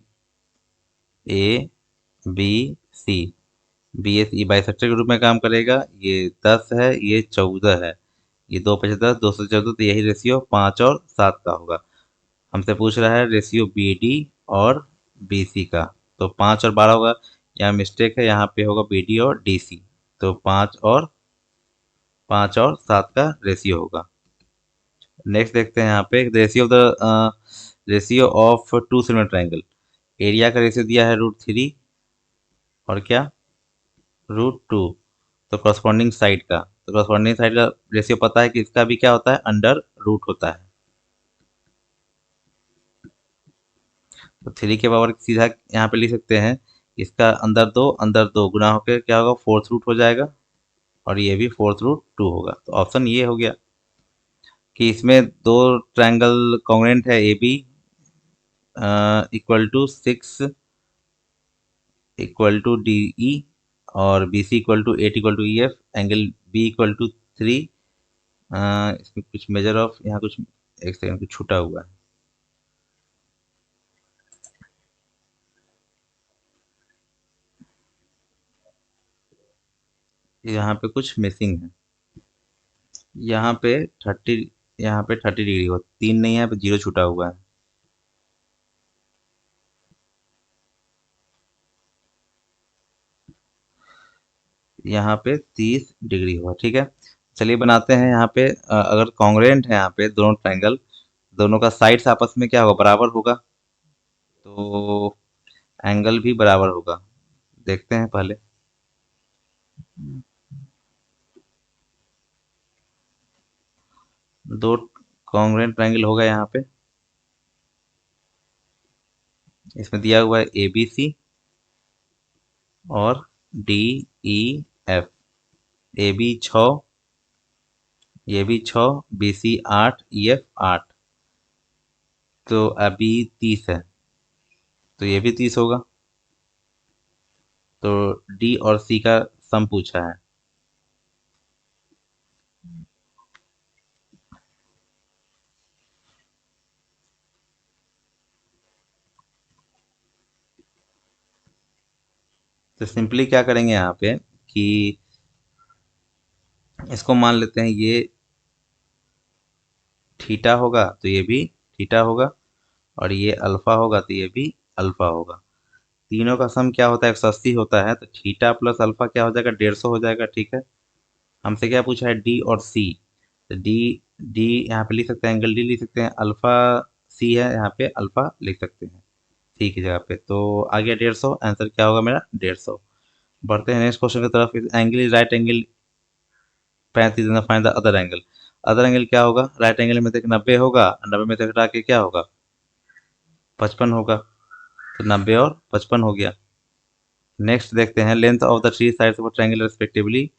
ABC, BSE बाइसेक्टर के रूप में काम करेगा। ये 10 है, ये 14 है, ये 2 5 10, 2 से 14, तो यही रेशियो 5 और 7 का होगा। हमसे पूछ रहा है रेशियो BD और BC का, तो 5 और 12 होगा। यहाँ मिस्टेक है, यहाँ पे होगा BD और DC, तो 5 और 7 का रेशियो होगा। नेक्स्ट देखते हैं यहाँ पे ratio of two similar triangle. Area का रेशियो दिया है √3 और क्या √2, तो कॉरस्पॉन्डिंग साइड का, तो कॉरस्पॉन्डिंग साइड का रेशियो पता है कि इसका भी क्या होता है अंडर रूट होता है। तो 3 के पावर सीधा यहाँ पे लिख सकते हैं, इसका अंदर दो गुना होकर क्या होगा 4th रूट हो जाएगा, और ये भी 4/2 होगा। तो ऑप्शन ये हो गया कि इसमें दो ट्रायंगल कॉन्ग्रुएंट है, A B equal to 6 equal to D E, और B C equal to 8 equal to E F, angle B equal to 3। इसमें कुछ मेजर ऑफ, यहाँ कुछ, एक सेकंड, कुछ छूटा हुआ है, यहाँ पे कुछ मिसिंग है। यहाँ पे 30, यहाँ पे 30 डिग्री हो, 3 नहीं है, यहाँ पे 0 छूटा हुआ है। यहाँ पे 30 डिग्री हुआ, ठीक है। चलिए बनाते हैं यहाँ पे, अगर कॉन्ग्रुएंट है यहाँ पे दोनों ट्रायंगल, दोनों का साइड्स आपस में क्या होगा, बराबर होगा, तो एंगल भी बराबर होगा। देखते हैं पहले। दो कॉन्ग्रुएंट ट्रायंगल होगा यहाँ पे, इसमें दिया हुआ है ए बी सी और D E F. A B 6, ये भी 6, बी सी 8, ई एफ 8, तो अभी 30 है, तो ये भी 30 होगा। तो डी और सी का सम पूछा है। तो सिंपली क्या करेंगे यहाँ पे कि इसको मान लेते हैं ये थीटा होगा, तो ये भी थीटा होगा, और ये अल्फा होगा, तो ये भी अल्फा होगा। तीनों का सम क्या होता है, 180 होता है, तो थीटा प्लस अल्फा क्या हो जाएगा, 150 हो जाएगा, ठीक है। हमसे क्या पूछा है, डी और सी, तो डी, डी यहाँ पे लिख सकते हैं, एंगल डी लिख सकते हैं, अल्फा सी है यहाँ पे, अल्फा लिख सकते हैं सी की जगह पे। तो आ गया 150, आंसर क्या होगा मेरा, 150। बढ़ते हैं नेक्स्ट क्वेश्चन की तरफ। Angle is right angle 35, find the other angle. Other angle क्या होगा, राइट एंगल में से 90 होगा, 90 में से घटा के क्या होगा, 55 होगा, तो 90 और 55 हो गया। नेक्स्ट देखते हैं, length of the three sides of triangle respectively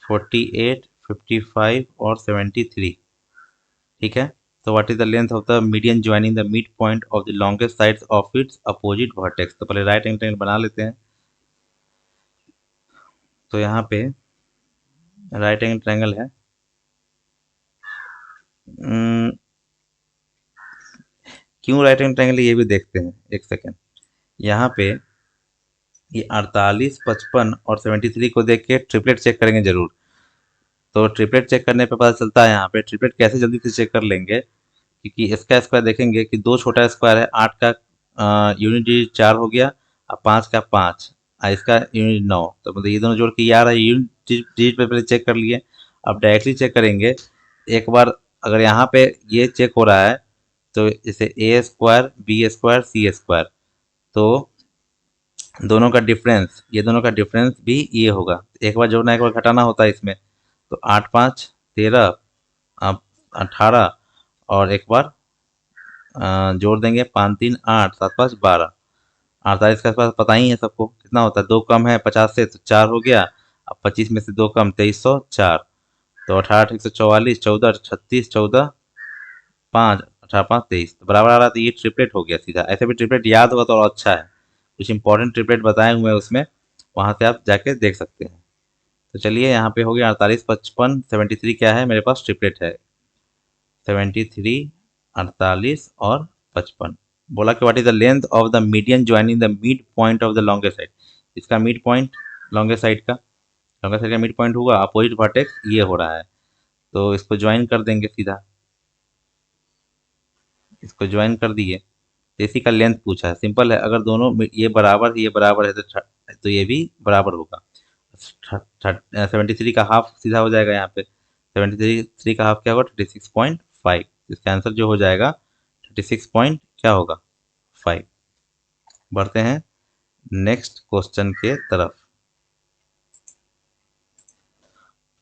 48, 55 और 73, ठीक है। तो what is the length of the median joining the mid point of the longest sides of its opposite vertex. तो पहले राइट एंगल ट्रायंगल बना लेते हैं। तो यहाँ पे राइट एंगल ट्रायंगल है, उम, क्यों राइट एंगल ट्रायंगल ये भी देखते हैं, एक सेकेंड। यहाँ पे ये 48, 55 और 73 को देख के ट्रिपलेट चेक करेंगे जरूर। तो ट्रिपलेट चेक करने पे पता चलता है, यहाँ पे ट्रिपलेट कैसे जल्दी से चेक कर लेंगे, क्योंकि इसका स्क्वायर देखेंगे कि दो छोटा स्क्वायर है, 8 का यूनिट डिजिट 4 हो गया, और 5 का 5, और इसका यूनिट 9, तो मतलब ये दोनों जोड़ के यार है, यूनिट डिजिट पे पहले चेक कर लिए। अब डायरेक्टली चेक करेंगे एक बार। अगर यहाँ पे ये चेक हो रहा है, तो जैसे ए स्क्वायर, बी स्क्वायर, सी स्क्वायर, तो दोनों का डिफरेंस, ये दोनों का डिफरेंस भी ये होगा। एक बार जोड़ना, एक बार घटाना होता है इसमें। तो 8 5 13, अब 18, और एक बार जोड़ देंगे, 5 3 8, 7 5 12, 48 का पास पता ही है सबको कितना होता है, दो कम है 50 से, तो 4 हो गया। अब 25 में से दो कम, 2304, तो 18 144, 14 36, 14 5, 18 5 23, तो बराबर आ रहा, तो ये ट्रिपलेट हो गया सीधा। ऐसे भी ट्रिपलेट याद होगा तो और अच्छा है, कुछ इंपॉर्टेंट ट्रिपलेट बताए हुए हैं उसमें, वहां से आप जाके देख सकते हैं। तो चलिए, यहाँ पे हो गया 48, 55, 73 क्या है मेरे पास, ट्रिपलेट है, 73, 48 और 55। बोला कि what is the length of the median joining the mid point of the longest side. इसका मिड पॉइंट, लॉन्गेस्ट साइड का, लॉन्गेस्ट साइड का मिड पॉइंट होगा, अपोजिट वर्टेक्स ये हो रहा है, तो इसको ज्वाइन कर देंगे सीधा, इसको ज्वाइन कर दिए, तो इसी का लेंथ पूछा है। सिंपल है, अगर दोनों ये बराबर है, तो ये भी बराबर होगा। 73 का हाफ सीधा हो जाएगा यहाँ पे, 73 का हाफ क्या होगा, 36.5। इसका आंसर जो हो जाएगा 36 पॉइंट क्या होगा, 5। बढ़ते हैं नेक्स्ट क्वेश्चन के तरफ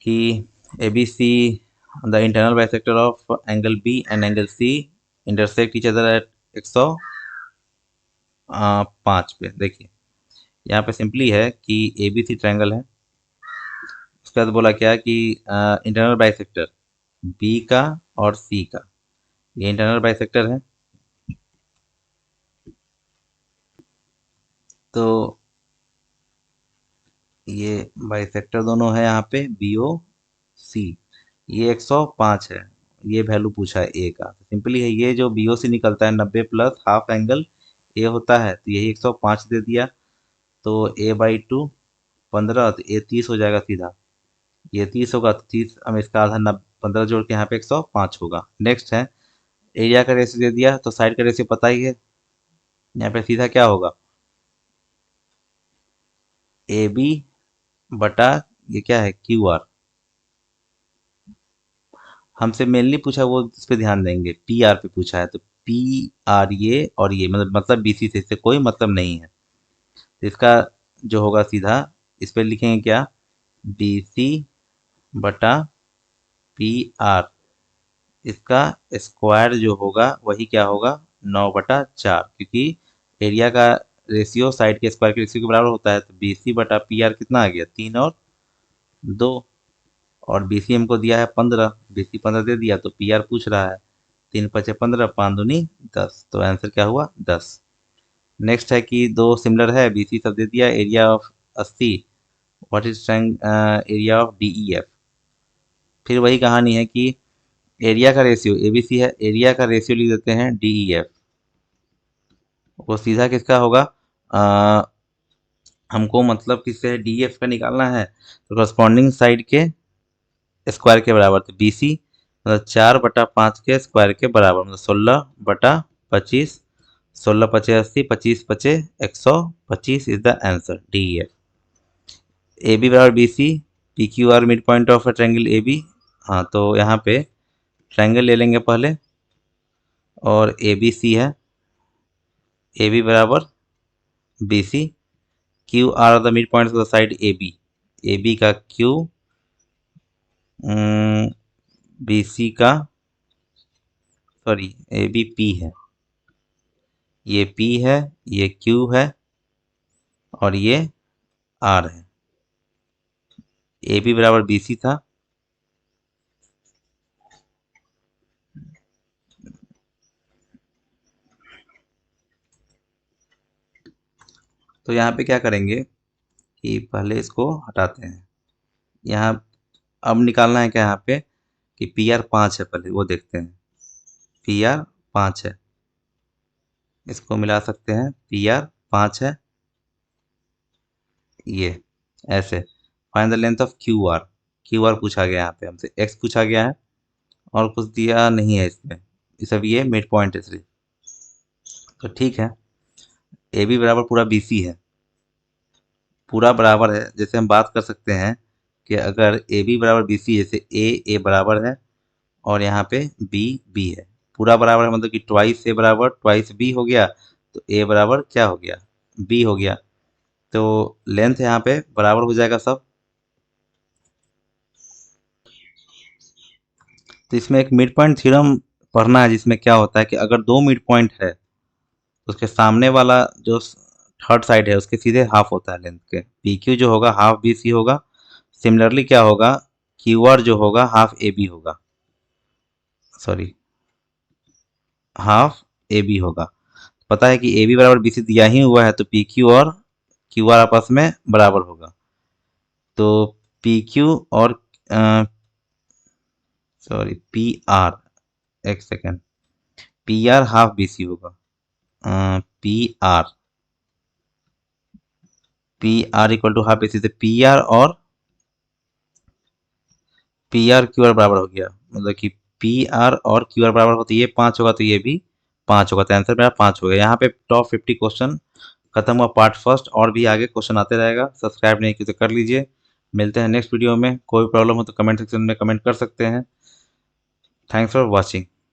कि A B C the internal bisector of angle B and angle C intersect each other at 105 पे। देखिए यहाँ पे सिंपली है कि ए बी सी ट्रायंगल है, उसके बाद बोला क्या कि इंटरनल बाइसेक्टर बी का और सी का, ये इंटरनल बाइसेक्टर है। तो ये बाइसेक्टर दोनों है यहाँ पे बी ओ सी, ये 105 है, ये वैल्यू पूछा है ए का। तो सिंपली है ये जो बी ओ सी निकलता है 90 प्लस हाफ एंगल ए होता है, तो यही 105 दे दिया। तो a/2 15, तो ए 30 हो जाएगा सीधा, ये 30 होगा तो 30 हम इसका आधा 15 जोड़ के यहाँ पे 105 होगा। नेक्स्ट है एरिया का रेशियो दे दिया, तो साइड का रेशियो पता ही है, यहाँ पे सीधा क्या होगा ए बी बटा ये क्या है क्यू आर। हमसे मेनली पूछा वो इस पे ध्यान देंगे, पी आर पे पूछा है, तो पी आर ये और ये मतलब बीसी से इससे कोई मतलब नहीं है। तो इसका जो होगा सीधा इस पे लिखेंगे क्या, बी सी बटा पी आर, इसका स्क्वायर जो होगा वही क्या होगा 9/4, क्योंकि एरिया का रेशियो साइड के स्क्वायर के रेशियो के बराबर होता है। तो बी सी बटा पी आर कितना आ गया 3 और 2, और बी सी हमको दिया है 15, बी सी 15 दे दिया, तो पी आर पूछ रहा है 3×5 = 15, 5×2 = 10, तो आंसर क्या हुआ 10। नेक्स्ट है कि दो सिमिलर है, बी सी सब दे दिया, area of 80, what is area of D E F. फिर वही कहानी है कि एरिया का रेशियो ए बी सी है, एरिया का रेशियो लिख देते हैं डी ई एफ, वो सीधा किसका होगा, हमको मतलब किससे डी एफ का निकालना है, तो करस्पॉन्डिंग साइड के स्क्वायर के बराबर। तो बी सी मतलब 4/5 के स्क्वायर के बराबर, मतलब 16/25, 16×5 = 80, 25×5 = 125 is the answer D F. A B बराबर B C, P Q R mid point of triangle A B. हाँ तो यहाँ पे ट्रायंगल ले लेंगे पहले, और ए बी सी है, ए बी बराबर B C, Q are the mid point of the side A B का क्यू, बी सी का सॉरी ए बी पी है, ये पी है, ये क्यू है, और ये आर है। ए बी बराबर बी सी था, तो यहाँ पे क्या करेंगे कि पहले इसको हटाते हैं। यहाँ अब निकालना है क्या यहाँ पे कि पी आर 5 है, पहले वो देखते हैं, पी आर 5 है, इसको मिला सकते हैं, पी आर 5 है, ये ऐसे। Find the length of Q R, Q R पूछा गया यहाँ पे हमसे, एक्स पूछा गया है और कुछ दिया नहीं है इसमें, ये सब ये मिड पॉइंट है सिर्फ। तो ठीक है, ए बी बराबर पूरा बी सी है, पूरा बराबर है। जैसे हम बात कर सकते हैं कि अगर ए बी बराबर बी सी, जैसे ए बराबर है और यहाँ पे बी बी है, पूरा बराबर है, मतलब कि ट्वाइस ए बराबर ट्वाइस बी हो गया, तो ए बराबर क्या हो गया बी हो गया। तो लेंथ यहाँ पे बराबर हो जाएगा सब। तो इसमें एक मिड पॉइंट थ्योरम पढ़ना है, जिसमें क्या होता है कि अगर दो मिड पॉइंट है तो उसके सामने वाला जो थर्ड साइड है उसके सीधे हाफ होता है लेंथ के, पी क्यू जो होगा हाफ बी सी होगा। सिमिलरली क्या होगा, क्यू आर जो होगा हाफ ए बी होगा, सॉरी हाफ ए बी होगा। पता है कि ए बी बराबर बी सी दिया ही हुआ है, तो पी क्यू और क्यू आर आपस में बराबर होगा। तो पी क्यू और सॉरी पी आर, एक second, P R half B C होगा, P R equal to half B C, से पी आर क्यू आर बराबर हो गया, मतलब कि पी आर और क्यू आर बराबर हो, तो ये 5 होगा तो ये भी 5 होगा, तो आंसर मेरा 5 हो गया। यहाँ पे टॉप 50 क्वेश्चन खत्म हुआ पार्ट फर्स्ट, और भी आगे क्वेश्चन आते रहेगा। सब्सक्राइब नहीं किया तो कर लीजिए। मिलते हैं नेक्स्ट वीडियो में, कोई प्रॉब्लम हो तो कमेंट सेक्शन में कमेंट कर सकते हैं। Thanks for watching.